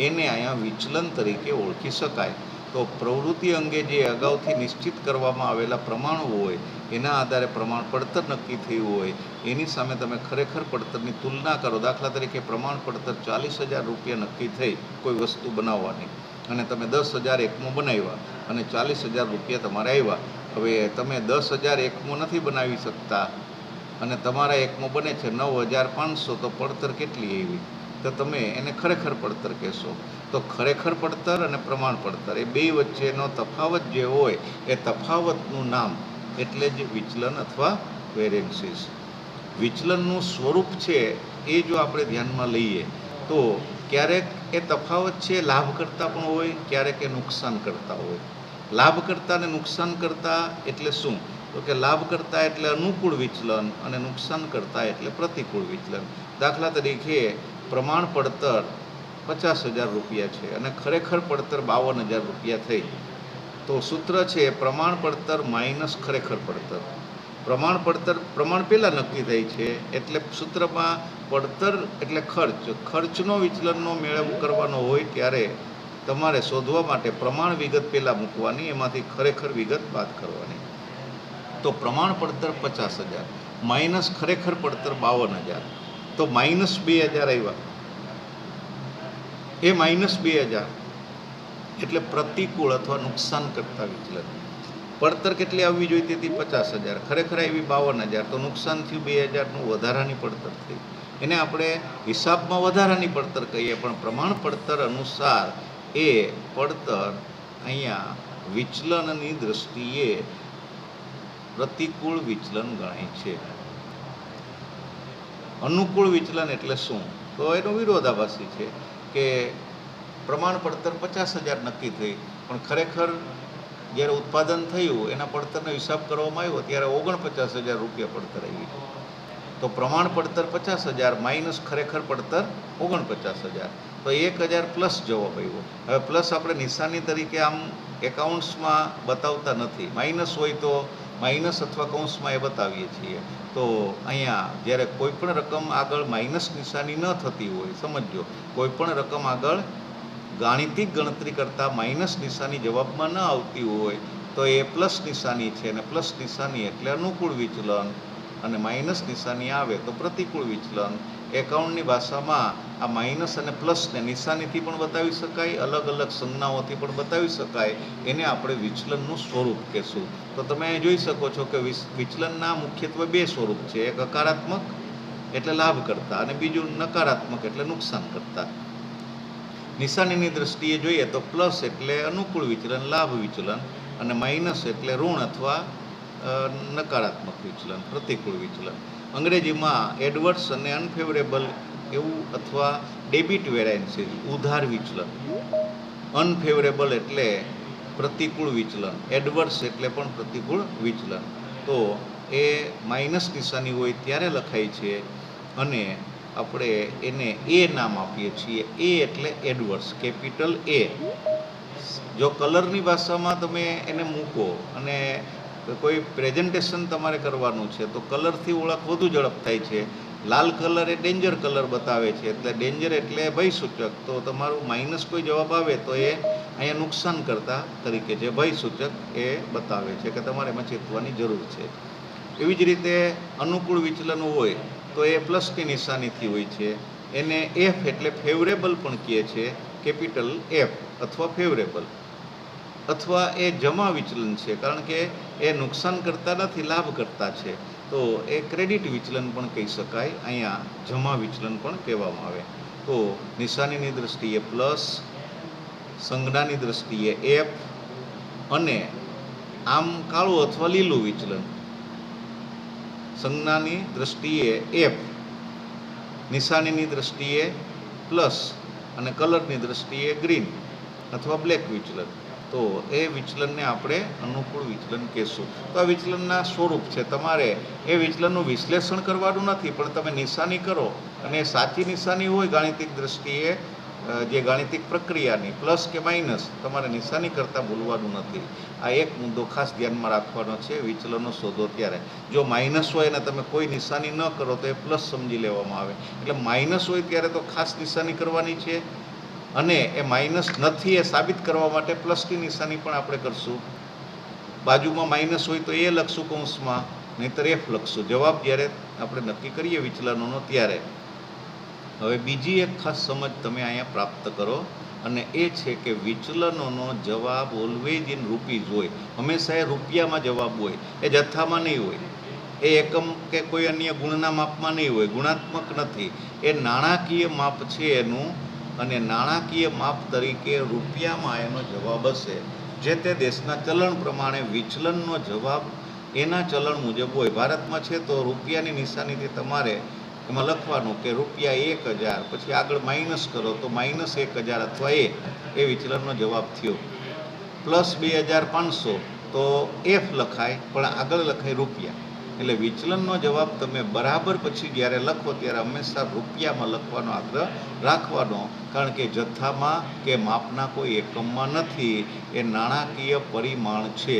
એને અહીંયા વિચલન તરીકે ઓળખી શકાય. તો પ્રવૃત્તિ અંગે જે અગાઉથી નિશ્ચિત કરવામાં આવેલા પ્રમાણો હોય એના આધારે પ્રમાણ પડતર નક્કી થયું હોય એની સામે તમે ખરેખર પડતરની તુલના કરો. દાખલા તરીકે પ્રમાણ પડતર 40,000 રૂપિયા નક્કી થઈ કોઈ વસ્તુ બનાવવાની, અને તમે 10,000 એકમો બનાવ્યા અને 40,000 રૂપિયા તમારે આવ્યા. હવે તમે 10,000 એકમો નથી બનાવી શકતા અને તમારા એકમો બને છે 9,500, તો પડતર કેટલી આવી? તો તમે એને ખરેખર પડતર કહેશો. તો ખરેખર પડતર અને પ્રમાણ પડતર એ બે વચ્ચેનો તફાવત જે હોય એ તફાવતનું નામ એટલે જ વિચલન અથવા વેરિયન્સીસ. વિચલનનું સ્વરૂપ છે એ જો આપણે ધ્યાનમાં લઈએ તો ક્યારેક એ તફાવત છે લાભ કરતા પણ હોય, ક્યારેક એ નુકસાન કરતા હોય. લાભ કરતા અને નુકસાન કરતા એટલે શું? તો કે લાભ કરતા એટલે અનુકૂળ વિચલન અને નુકસાન કરતા એટલે પ્રતિકૂળ વિચલન. દાખલા તરીકે પ્રમાણ પડતર 50,000 રૂપિયા છે અને ખરેખર પડતર 52,000 રૂપિયા થઈ. તો સૂત્ર છે પ્રમાણ પડતર માઇનસ ખરેખર પડતર. પ્રમાણ પડતર પ્રમાણ પહેલાં નક્કી થઈ છે એટલે સૂત્રમાં પડતર એટલે ખર્ચનો વિચલનનો મેળવ કરવાનો હોય ત્યારે તમારે શોધવા માટે પ્રમાણ વિગત પહેલાં મૂકવાની, એમાંથી ખરેખર વિગત બાદ કરવાની. તો પ્રમાણ પડતર 50,000 માઇનસ ખરેખર પડતર 52,000, તો -2,000 આવ્યા. એ -2,000 એટલે પ્રતિકૂળ અથવા નુકસાન કરતા વિચલન. પડતર કેટલી આવવી જોઈતી હતી? 50,000, ખરેખર આવી 52,000, તો નુકસાન થયું 2,000નું, વધારાની પડતર થઈ. એને આપણે હિસાબમાં વધારાની પડતર કહીએ, પણ પ્રમાણ પડતર અનુસાર એ પડતર અહીંયા વિચલનની દૃષ્ટિએ પ્રતિકૂળ વિચલન ગણાય છે. અનુકૂળ વિચલન એટલે શું? તો એનો વિરોધાભાસી છે કે પ્રમાણ પડતર 50,000 નક્કી થઈ, પણ ખરેખર જ્યારે ઉત્પાદન થયું એના પડતરનો હિસાબ કરવામાં આવ્યો ત્યારે 49,000 રૂપિયા પડતર આવી. તો પ્રમાણ પડતર 50,000 માઇનસ ખરેખર પડતર 49,000, તો 1,000 પ્લસ જવાબ આવ્યો. હવે પ્લસ આપણે નિશાની તરીકે આમ એકાઉન્ટ્સમાં બતાવતા નથી. માઇનસ હોય તો માઇનસ અથવા કૌંસમાં એ બતાવીએ છીએ. તો અહીંયા જ્યારે કોઈ પણ રકમ આગળ માઇનસ નિશાની ન થતી હોય, સમજો કોઈ પણ રકમ આગળ ગાણિતિક ગણતરી કરતાં માઇનસ નિશાની જવાબમાં ન આવતી હોય તો એ પ્લસ નિશાની છે, અને પ્લસ નિશાની એટલે અનુકૂળ વિચલન, અને માઇનસ નિશાની આવે તો પ્રતિકૂળ વિચલન. એકાઉન્ટની ભાષામાં આ માઇનસ અને પ્લસને નિશાનીથી પણ બતાવી શકાય, અલગ અલગ સંજ્ઞાઓથી પણ બતાવી શકાય. એને આપણે વિચલનનું સ્વરૂપ કહેશું. તો તમે જોઈ શકો છો કે વિચલનના મુખ્યત્વે બે સ્વરૂપ છે. એક હકારાત્મક એટલે લાભ કરતા, અને બીજું નકારાત્મક એટલે નુકસાન કરતા. નિશાનીની દ્રષ્ટિએ જોઈએ તો પ્લસ એટલે અનુકૂળ વિચલન, લાભ વિચલન, અને માઇનસ એટલે ઋણ અથવા નકારાત્મક વિચલન, પ્રતિકૂળ વિચલન. અંગ્રેજીમાં એડવર્સ અને અનફેવરેબલ એવું, અથવા ડેબિટ વેરાયન્સીસ, ઉધાર વિચલન. અનફેવરેબલ એટલે પ્રતિકૂળ વિચલન, એડવર્સ એટલે પણ પ્રતિકૂળ વિચલન. તો એ માઇનસ નિશાની હોય ત્યારે લખાય છે, અને આપણે એને એ નામ આપીએ છીએ. એ એટલે એડવર્સ, કેપિટલ એ. જો કલરની ભાષામાં તમે એને મૂકો અને કોઈ પ્રેઝન્ટેશન તમારે કરવાનું છે તો કલરથી ઓળખ વધુ ઝડપ થાય છે. લાલ કલર એ ડેન્જર કલર બતાવે છે, એટલે ડેન્જર એટલે ભયસૂચક. તો તમારું માઇનસ કોઈ જવાબ આવે તો એ અહીંયા નુકસાન કરતા તરીકે છે, ભયસૂચક એ બતાવે છે કે તમારે એમાં ચેતવાની જરૂર છે. એવી જ રીતે અનુકૂળ વિચલન હોય તો એ પ્લસની નિશાનીથી હોય છે. એને એફ એટલે ફેવરેબલ પણ કહે છે, કેપિટલ એફ, અથવા ફેવરેબલ. અથવા એ જમા વિચલન છે, કારણ કે એ નુકસાન કરતા નથી, લાભ કરતા છે. તો એ ક્રેડિટ વિચલન પણ કહી શકાય. અહીંયા જમા વિચલન પણ કહેવામાં આવે. તો નિશાનીની દ્રષ્ટિએ પ્લસ, સંજ્ઞાની દ્રષ્ટિએ એફ, અને આમ કાળું અથવા લીલું વિચલન. સંજ્ઞાની દ્રષ્ટિએ એફ, નિશાનીની દ્રષ્ટિએ પ્લસ, અને કલરની દ્રષ્ટિએ ગ્રીન અથવા બ્લેક વિચલન. તો એ વિચલનને આપણે અનુકૂળ વિચલન કહેશું. તો આ વિચલનના સ્વરૂપ છે. તમારે એ વિચલનનું વિશ્લેષણ કરવાનું નથી, પણ તમે નિશાની કરો અને સાચી નિશાની હોય ગાણિતિક દ્રષ્ટિએ, જે ગાણિતિક પ્રક્રિયાની પ્લસ કે માઇનસ, તમારે નિશાની કરતાં ભૂલવાનું નથી. આ એક મુદ્દો ખાસ ધ્યાનમાં રાખવાનો છે વિચલનો શોધો ત્યારે. જો માઇનસ હોય અને તમે કોઈ નિશાની ન કરો તો એ પ્લસ સમજી લેવામાં આવે. એટલે માઇનસ હોય ત્યારે તો ખાસ નિશાની કરવાની છે, અને એ માઇનસ નથી એ સાબિત કરવા માટે પ્લસની નિશાની પણ આપણે કરશું. બાજુમાં માઇનસ હોય તો એ લખશું કૌંસમાં, નહીંતર એફ લખશું. જવાબ જ્યારે આપણે નક્કી કરીએ વિચલનોનો ત્યારે. હવે બીજી એક ખાસ સમજ તમે અહીંયા પ્રાપ્ત કરો, અને એ છે કે વિચલનોનો જવાબ ઓલવેઝ ઇન રૂપીઝ હોય. હંમેશા એ રૂપિયામાં જવાબ હોય, એ જથ્થામાં નહીં હોય. એ એકમ કે કોઈ અન્ય ગુણના માપમાં નહીં હોય, ગુણાત્મક નથી. એ નાણાકીય માપ છે એનું, અને નાણાકીય માપ તરીકે રૂપિયામાં એનો જવાબ હશે. જે તે દેશના ચલણ પ્રમાણે વિચલનનો જવાબ એના ચલણ મુજબ હોય. ભારતમાં છે તો રૂપિયાની નિશાનીથી તમારે એમાં લખવાનું કે ₹1,000, પછી આગળ માઇનસ કરો તો -1,000 અથવા એ વિચલનનો જવાબ થયો. પ્લસ 2,500 તો એફ લખાય, પણ આગળ લખાય રૂપિયા. એટલે વિચલનનો જવાબ તમે બરાબર પછી જ્યારે લખો ત્યારે હંમેશા રૂપિયામાં લખવાનો આગ્રહ રાખવાનો, કારણ કે જથ્થામાં કે માપના કોઈ એકમમાં નથી, એ નાણાકીય પરિમાણ છે.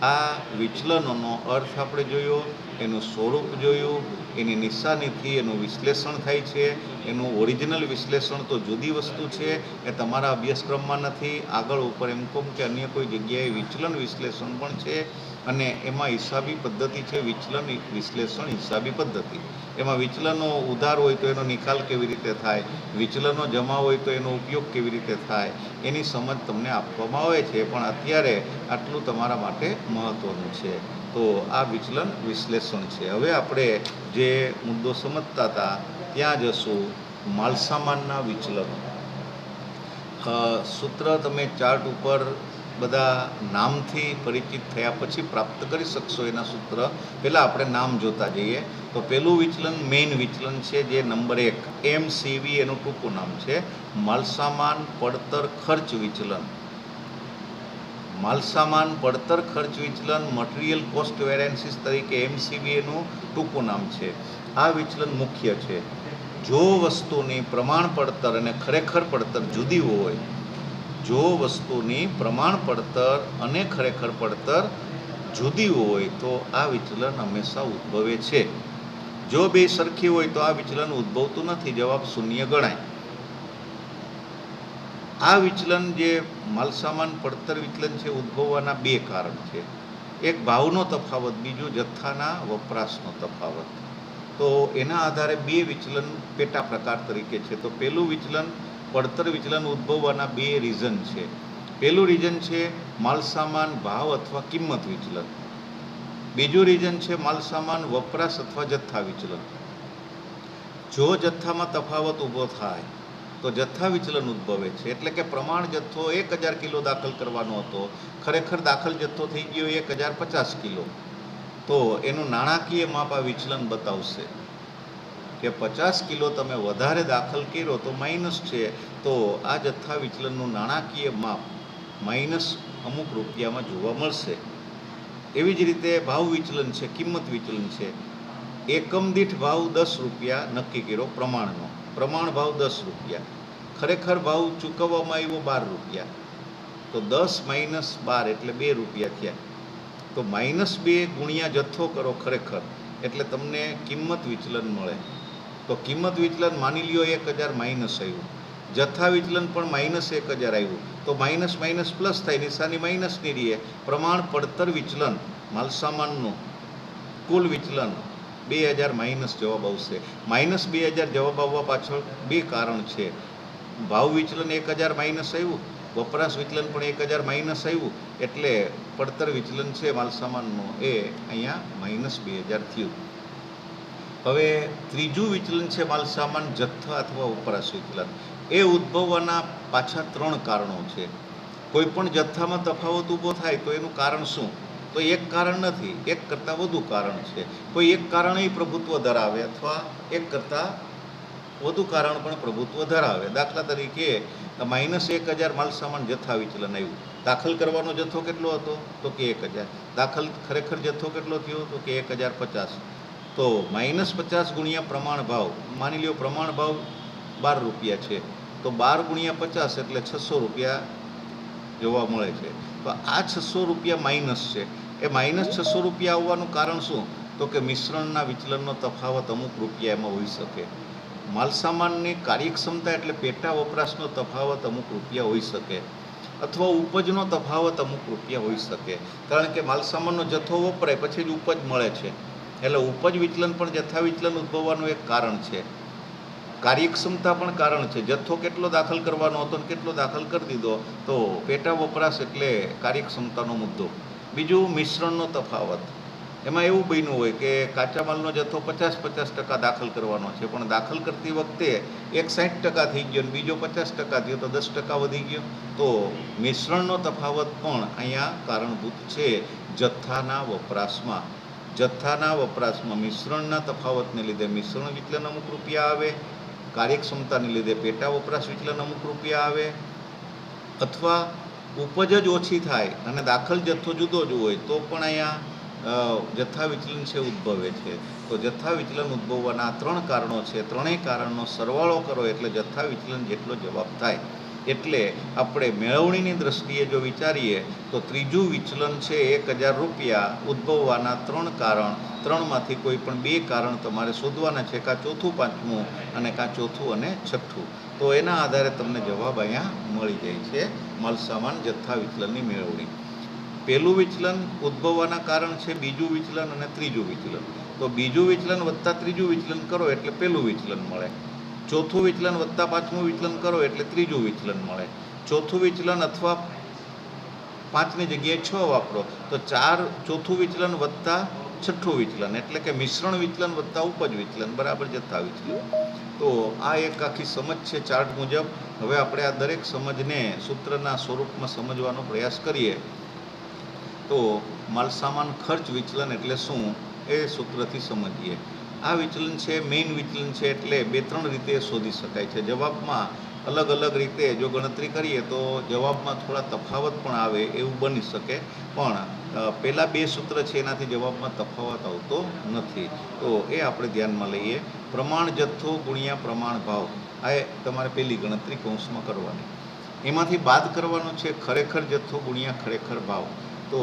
આ વિચલનોનો અર્થ આપણે જોયો, એનું સ્વરૂપ જોયું, એની નિશાનીથી એનું વિશ્લેષણ થાય છે. એનું ઓરિજિનલ વિશ્લેષણ તો જુદી વસ્તુ છે, એ તમારા અભ્યાસક્રમમાં નથી. આગળ ઉપર એમ.કોમ કે અન્ય કોઈ જગ્યાએ વિચલન વિશ્લેષણ પણ છે, અને એમાં હિસાબી પદ્ધતિ છે. વિચલન વિશ્લેષણ હિસાબી પદ્ધતિ. એમાં વિચલનો ઉધાર હોય તો એનો નિકાલ કેવી રીતે થાય, વિચલનો જમા હોય તો એનો ઉપયોગ કેવી રીતે થાય, એની સમજ તમને આપવામાં આવે છે. પણ અત્યારે આટલું તમારા માટે મહત્ત્વનું છે. તો આ વિચલન વિશ્લેષણ છે. હવે આપણે જે મુદ્દો સમજતા હતા ત્યાં જશું. માલસામાનના વિચલનો. સૂત્ર તમે ચાર્ટ ઉપર બધા નામથી પરિચિત થયા પછી પ્રાપ્ત કરી શકશો એના સૂત્ર. પહેલાં આપણે નામ જોતા જઈએ. તો પહેલું વિચલન મેઇન વિચલન છે, જે નંબર 1 MCV એનું ટૂંકું નામ છે, માલસામાન પડતર ખર્ચ વિચલન. માલસામાન પડતર ખર્ચ વિચલન મટીરિયલ કોસ્ટ વેરિયન્સીસ તરીકે MCV એનું ટૂંકું નામ છે. આ વિચલન મુખ્ય છે. જો વસ્તુની પ્રમાણ પડતર અને ખરેખર પડતર જુદી હોય, જો વસ્તુની પ્રમાણ પડતર અને ખરેખર પડતર જુદી હોય તો આ વિચલન હંમેશા ઉદ્ભવે છે. જો બે સરખી હોય તો આ વિચલન ઉદ્ભવતું નથી, જવાબ શૂન્ય ગણાય. આ વિચલન જે માલસામાન પડતર વિચલન છે, ઉદ્ભવવાના બે કારણ છે. એક ભાવનો તફાવત, બીજું જથ્થાના વપરાશનો તફાવત. તો એના આધારે બે વિચલન પેટા પ્રકાર તરીકે છે. તો પહેલું વિચલન પડતર વિચલન ઉદ્ભવવાના બે રીઝન છે. પહેલું રીઝન છે માલસામાન ભાવ અથવા કિંમત વિચલન. બીજું રીઝન છે માલસામાન વપરાશ અથવા જથ્થા વિચલન. જો જથ્થામાં તફાવત ઊભો થાય તો જથ્થા વિચલન ઉદ્ભવે છે. એટલે કે પ્રમાણ જથ્થો 1000 કિલો દાખલ કરવાનો હતો, ખરેખર દાખલ જથ્થો થઈ ગયો 1050 કિલો. તો એનું નાણાકીય માપ આ વિચલન બતાવશે કે 50 કિલો તમે વધારે દાખલ કર્યો તો માઇનસ છે. તો આ જથ્થા વિચલનનું નાણાકીય માપ માઇનસ અમુક રૂપિયામાં જોવા મળશે. એવી જ રીતે ભાવ વિચલન છે, કિંમત વિચલન છે. એકમ દીઠ ભાવ 10 રૂપિયા નક્કી કર્યો પ્રમાણનો, પ્રમાણ ભાવ 10 રૂપિયા, ખરેખર ભાવ ચૂકવવામાં આવ્યો 12 રૂપિયા. તો 10 - 12 એટલે 2 રૂપિયા થયા. તો -2 ગુણ્યા જથ્થો કરો ખરેખર, એટલે તમને કિંમત વિચલન મળે. તો કિંમત વિચલન માની લ્યો 1000 માઇનસ આવ્યું, જથ્થા વિચલન પણ -1000 આવ્યું. તો માઇનસ માઇનસ પ્લસ થાય, નિશાની માઇનસની રહીએ. પ્રમાણ પડતર વિચલન માલસામાનનું કુલ વિચલન 2000 માઇનસ જવાબ આવશે. -2000 જવાબ આવવા પાછળ બે કારણ છે. ભાવ વિચલન 1000 માઇનસ આવ્યું, વપરાશ વિચલન પણ 1000 માઇનસ આવ્યું, એટલે પડતર વિચલન છે માલસામાનનું એ અહીંયા -2000 થયું. હવે ત્રીજું વિચલન છે માલસામાન જથ્થા અથવા વપરાશ વિચલન. એ ઉદ્ભવવાના પાછા 3 કારણો છે. કોઈ પણ જથ્થામાં તફાવત ઊભો થાય તો એનું કારણ શું? તો એક કારણ નથી, એક કરતાં વધુ કારણ છે. કોઈ એક કારણ પ્રભુત્વ ધરાવે અથવા એક કરતાં વધુ કારણ પણ પ્રભુત્વ ધરાવે. દાખલા તરીકે -1000 માલસામાન જથ્થા વિચલન આવ્યું. દાખલ કરવાનો જથ્થો કેટલો હતો? તો કે 1000. દાખલ ખરેખર જથ્થો કેટલો થયો? તો કે 1050. તો -50 ગુણ્યા પ્રમાણ ભાવ, માની લ્યો પ્રમાણ ભાવ 12 રૂપિયા છે, તો 12 ગુણ્યા 50 એટલે 600 રૂપિયા જોવા મળે છે. તો આ 600 રૂપિયા માઇનસ છે. એ -600 રૂપિયા આવવાનું કારણ શું? તો કે મિશ્રણના વિચલનનો તફાવત અમુક રૂપિયા એમાં હોઈ શકે. માલસામાનની કાર્યક્ષમતા એટલે પેટા વપરાશનો તફાવત અમુક રૂપિયા હોઈ શકે, અથવા ઉપજનો તફાવત અમુક રૂપિયા હોઈ શકે. કારણ કે માલસામાનનો જથ્થો વપરાય પછી જ ઉપજ મળે છે, એટલે ઉપજ વિચલન પણ જથ્થા વિચલન ઉદ્ભવવાનું એક કારણ છે. કાર્યક્ષમતા પણ કારણ છે. જથ્થો કેટલો દાખલ કરવાનો હતો ને કેટલો દાખલ કરી દીધો, તો પેટા વપરાશ એટલે કાર્યક્ષમતાનો મુદ્દો. બીજું મિશ્રણનો તફાવત. એમાં એવું બન્યું હોય કે કાચા માલનો જથ્થો 50% દાખલ કરવાનો છે, પણ દાખલ કરતી વખતે એક 60% થઈ ગયો અને બીજો 50% થયો, તો 10% વધી ગયો. તો મિશ્રણનો તફાવત પણ અહીંયા કારણભૂત છે જથ્થાના વપરાશમાં. જથ્થાના વપરાશમાં મિશ્રણના તફાવતને લીધે મિશ્રણ વિચલન અમુક રૂપિયા આવે, કાર્યક્ષમતાને લીધે પેટા વપરાશ વિચલન અમુક રૂપિયા આવે, અથવા ઉપજ જ ઓછી થાય અને દાખલ જથ્થો જુદો જ હોય તો પણ અહીંયા જથ્થા વિચલન છે ઉદ્ભવે છે. તો જથ્થા વિચલન ઉદ્ભવવાના 3 કારણો છે. ત્રણેય કારણનો સરવાળો કરો એટલે જથ્થા વિચલન જેટલો જવાબ થાય. એટલે આપણે મેળવણીની દ્રષ્ટિએ જો વિચારીએ તો ત્રીજું વિચલન છે 1000 રૂપિયા ઉદ્ભવવાના 3 કારણ. 3માંથી કોઈ પણ 2 કારણ તમારે શોધવાના છે, કાં ચોથું પાંચમું અને કાં ચોથું અને છઠ્ઠું. તો એના આધારે તમને જવાબ અહીંયા મળી જાય છે માલસામાન જથ્થા વિચલનની મેળવણી. પહેલું વિચલન ઉદ્ભવવાના કારણ છે બીજું વિચલન અને ત્રીજું વિચલન. તો બીજું વિચલન વત્તા ત્રીજું વિચલન કરો એટલે પહેલું વિચલન મળે. ચોથું વિચલન વત્તા પાંચમું વિચલન કરો એટલે ત્રીજું વિચલન મળે. ચોથું વિચલન અથવા 5ની જગ્યાએ 6 વાપરો તો ચોથું વિચલન વત્તા છઠ્ઠું વિચલન એટલે કે મિશ્રણ વિચલન વત્તા ઉપજ વિચલન બરાબર જથ્થા વિચલન. તો આ એક આખી સમજ છે ચાર્ટ મુજબ. હવે આપણે આ દરેક સમજને સૂત્રના સ્વરૂપમાં સમજવાનો પ્રયાસ કરીએ. તો માલસામાન ખર્ચ વિચલન એટલે શું એ સૂત્રથી સમજીએ. આ વિચલન છે મેઇન વિચલન છે એટલે 2-3 રીતે શોધી શકાય છે. જવાબમાં અલગ અલગ રીતે જો ગણતરી કરીએ તો જવાબમાં થોડા તફાવત પણ આવે એવું બની શકે, પણ પહેલાં 2 સૂત્ર છે એનાથી જવાબમાં તફાવત આવતો નથી. તો એ આપણે ધ્યાનમાં લઈએ. પ્રમાણ જથ્થો ગુણ્યા પ્રમાણ ભાવ, આ તમારે પહેલી ગણતરી કૌંસમાં કરવાની. એમાંથી બાદ કરવાનું છે ખરેખર જથ્થો ગુણ્યા ખરેખર ભાવ. તો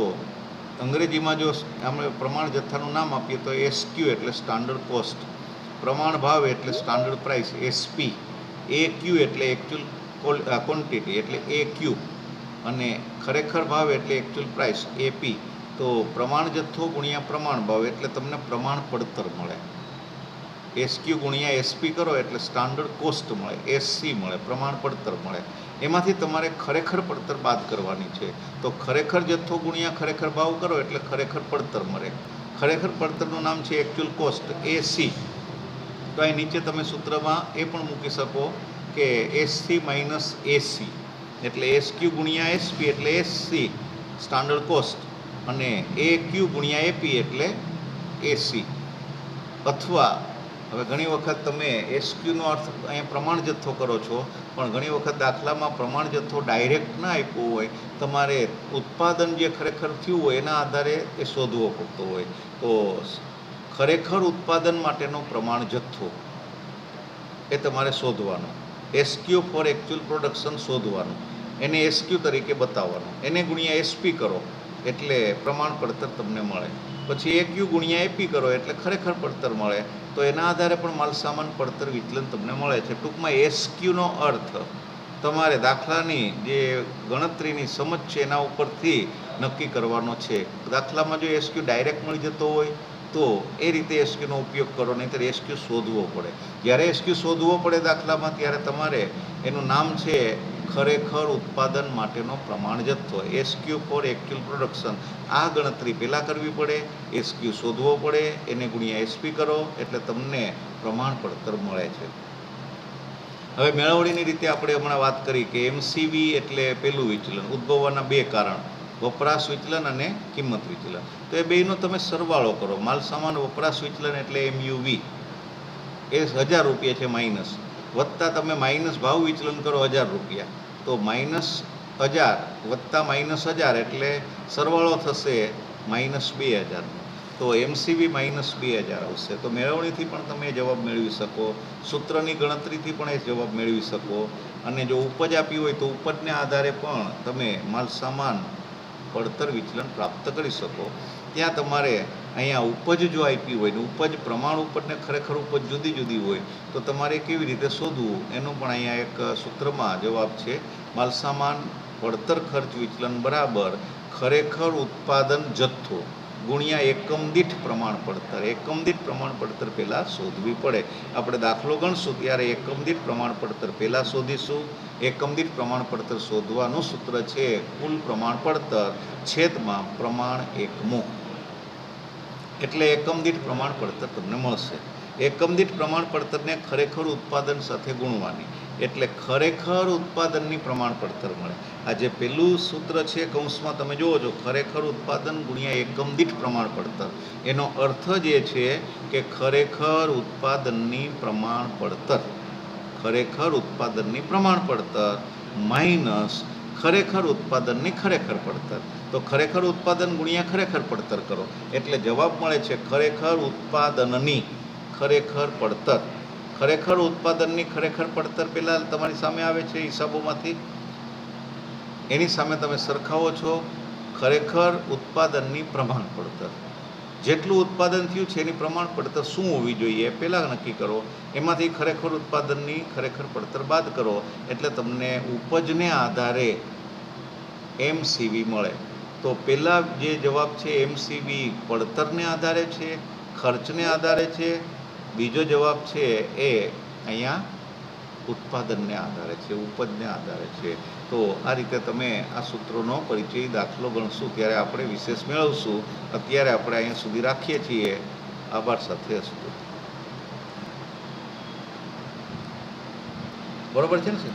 અંગ્રેજીમાં જો આપણે પ્રમાણ જથ્થાનું નામ આપીએ તો SQ એટલે સ્ટાન્ડર્ડ કોસ્ટ, પ્રમાણ ભાવ એટલે સ્ટાન્ડર્ડ પ્રાઇસ SP, AQ એટલે એકચ્યુઅલ ક્વોન્ટિટી એટલે AQ, અને ખરેખર ભાવ એટલે એકચ્યુઅલ પ્રાઇસ AP. તો પ્રમાણ જથ્થો ગુણ્યા પ્રમાણ ભાવ એટલે તમને પ્રમાણ પડતર મળે. SQ ગુણ્યા SP કરો એટલે સ્ટાન્ડર્ડ કોસ્ટ મળે, SC મળે, પ્રમાણ પડતર મળે. એમાંથી તમારે ખરેખર પડતર બાદ કરવાની છે. તો ખરેખર જથ્થો ગુણ્યા ખરેખર ભાવ કરો એટલે ખરેખર પડતર મળે. ખરેખર પડતરનું નામ છે એકચ્યુઅલ કોસ્ટ AC. તો અહીં નીચે તમે સૂત્રમાં એ પણ મૂકી શકો કે SC માઇનસ AC એટલે SQ ગુણ્યા SP એટલે SC સ્ટાન્ડર્ડ કોસ્ટ, અને AQ ગુણ્યા AP એટલે AC. અથવા હવે ઘણી વખત તમે SQનો અર્થ અહીંયા પ્રમાણ જથ્થો કરો છો, પણ ઘણી વખત દાખલામાં પ્રમાણ જથ્થો ડાયરેક્ટ ના આપ્યો હોય, તમારે ઉત્પાદન જે ખરેખર થયું હોય એના આધારે એ શોધવો પડતો હોય. તો ખરેખર ઉત્પાદન માટેનો પ્રમાણ જથ્થો એ તમારે શોધવાનો. SQ ફોર એકચ્યુઅલ પ્રોડક્શન શોધવાનું, એને SQ તરીકે બતાવવાનું, એને ગુણ્યા SP કરો એટલે પ્રમાણ પડતર તમને મળે. પછી AQ ગુણ્યા AP કરો એટલે ખરેખર પડતર મળે. તો એના આધારે પણ માલસામાન પડતર વિચલન તમને મળે છે. ટૂંકમાં SQનો અર્થ તમારે દાખલાની જે ગણતરીની સમજ છે એના ઉપરથી નક્કી કરવાનો છે. દાખલામાં જો SQ ડાયરેક્ટ મળી જતો હોય તો એ રીતે SQનો ઉપયોગ કરો, નહીંતર SQ શોધવો પડે. જ્યારે SQ શોધવો પડે દાખલામાં ત્યારે તમારે એનું નામ છે ખરેખર ઉત્પાદન માટેનો પ્રમાણ જથ્થો, SQ ફોર એકચ્યુઅલ પ્રોડક્શન. આ ગણતરી પહેલાં કરવી પડે, SQ શોધવો પડે, એને ગુણ્યા SP કરો એટલે તમને પ્રમાણ પડતર મળે છે. હવે મેળવણીની રીતે આપણે હમણાં વાત કરી કે MCV એટલે પહેલું વિચલન, ઉદ્ભવવાના 2 કારણ, વપરાશ વિચલન અને કિંમત વિચલન. તો એ બેયનો તમે સરવાળો કરો. માલસામાન વપરાશ વિચલન એટલે MUV એ 1000 રૂપિયા છે માઇનસ, વત્તા તમે માઇનસ ભાવ વિચલન કરો 1000 રૂપિયા, તો -1000 વત્તા -1000 એટલે સરવાળો થશે -2000. તો MCV -2000 આવશે. તો મેળવણીથી પણ તમે જવાબ મેળવી શકો, સૂત્રની ગણતરીથી પણ એ જવાબ મેળવી શકો, અને જો ઉપજ આપી હોય તો ઉપજને આધારે પણ તમે માલસામાન પડતર વિચલન પ્રાપ્ત કરી શકો. ત્યાં તમારે અહીંયા ઉપજ જો આપી હોય ને ઉપજ પ્રમાણ ઉપજને ખરેખર ઉપજ જુદી જુદી હોય તો તમારે કેવી રીતે શોધવું એનું પણ અહીંયા એક સૂત્રમાં જવાબ છે. માલસામાન પડતર ખર્ચ વિચલન બરાબર ખરેખર ઉત્પાદન જથ્થો ગુણ્યા એકમ દીઠ પ્રમાણ પડતર. એકમ દીઠ પ્રમાણ પડતર પહેલાં શોધવી પડે. આપણે દાખલો ગણશું ત્યારે એકમ દીઠ પ્રમાણ પડતર પહેલાં શોધીશું. એકમ દીઠ પ્રમાણ પડતર શોધવાનું સૂત્ર છે કુલ પ્રમાણ પડતર છેદમાં પ્રમાણ એકમો, એટલે એકમ દીઠ પ્રમાણ પડતર તમને મળશે. એકમ દીઠ પ્રમાણ પડતરને ખરેખર ઉત્પાદન સાથે ગુણવાની એટલે ખરેખર ઉત્પાદનની પ્રમાણ પડતર મળે. આ જે પહેલું સૂત્ર છે કૌંસમાં તમે જુઓ છો, ખરેખર ઉત્પાદન ગુણ્યા એકમ દીઠ પ્રમાણ પડતર, એનો અર્થ જે છે કે ખરેખર ઉત્પાદનની પ્રમાણ પડતર, ખરેખર ઉત્પાદનની પ્રમાણ પડતર માઇનસ ખરેખર ઉત્પાદનની ખરેખર પડતર. તો ખરેખર ઉત્પાદન ગુણ્યા ખરેખર પડતર કરો એટલે જવાબ મળે છે ખરેખર ઉત્પાદનની ખરેખર પડતર. ખરેખર ઉત્પાદનની ખરેખર પડતર પહેલાં તમારી સામે આવે છે હિસાબોમાંથી, એની સામે તમે સરખાવો છો ખરેખર ઉત્પાદનની પ્રમાણ પડતર. જેટલું ઉત્પાદન થયું છે એની પ્રમાણ પડતર શું હોવી જોઈએ એ પહેલાં નક્કી કરો, એમાંથી ખરેખર ઉત્પાદનની ખરેખર પડતર બાદ કરો એટલે તમને ઉપજને આધારે MCV મળે. તો પહેલાં જે જવાબ છે MCV પડતરને આધારે છે, ખર્ચને આધારે છે. બીજો જવાબ છે એ અહીંયા ઉત્પાદનને આધારે છે, ઉપજને આધારે છે. તો આ રીતે તમે આ સૂત્રોનો પરિચય દાખલો ગણશું ત્યારે આપણે વિશેષ મેળવશું. અત્યારે આપણે અહીંયા સુધી રાખીએ છીએ. આભાર સાથે અસ્તુ. બરોબર છે ને સર?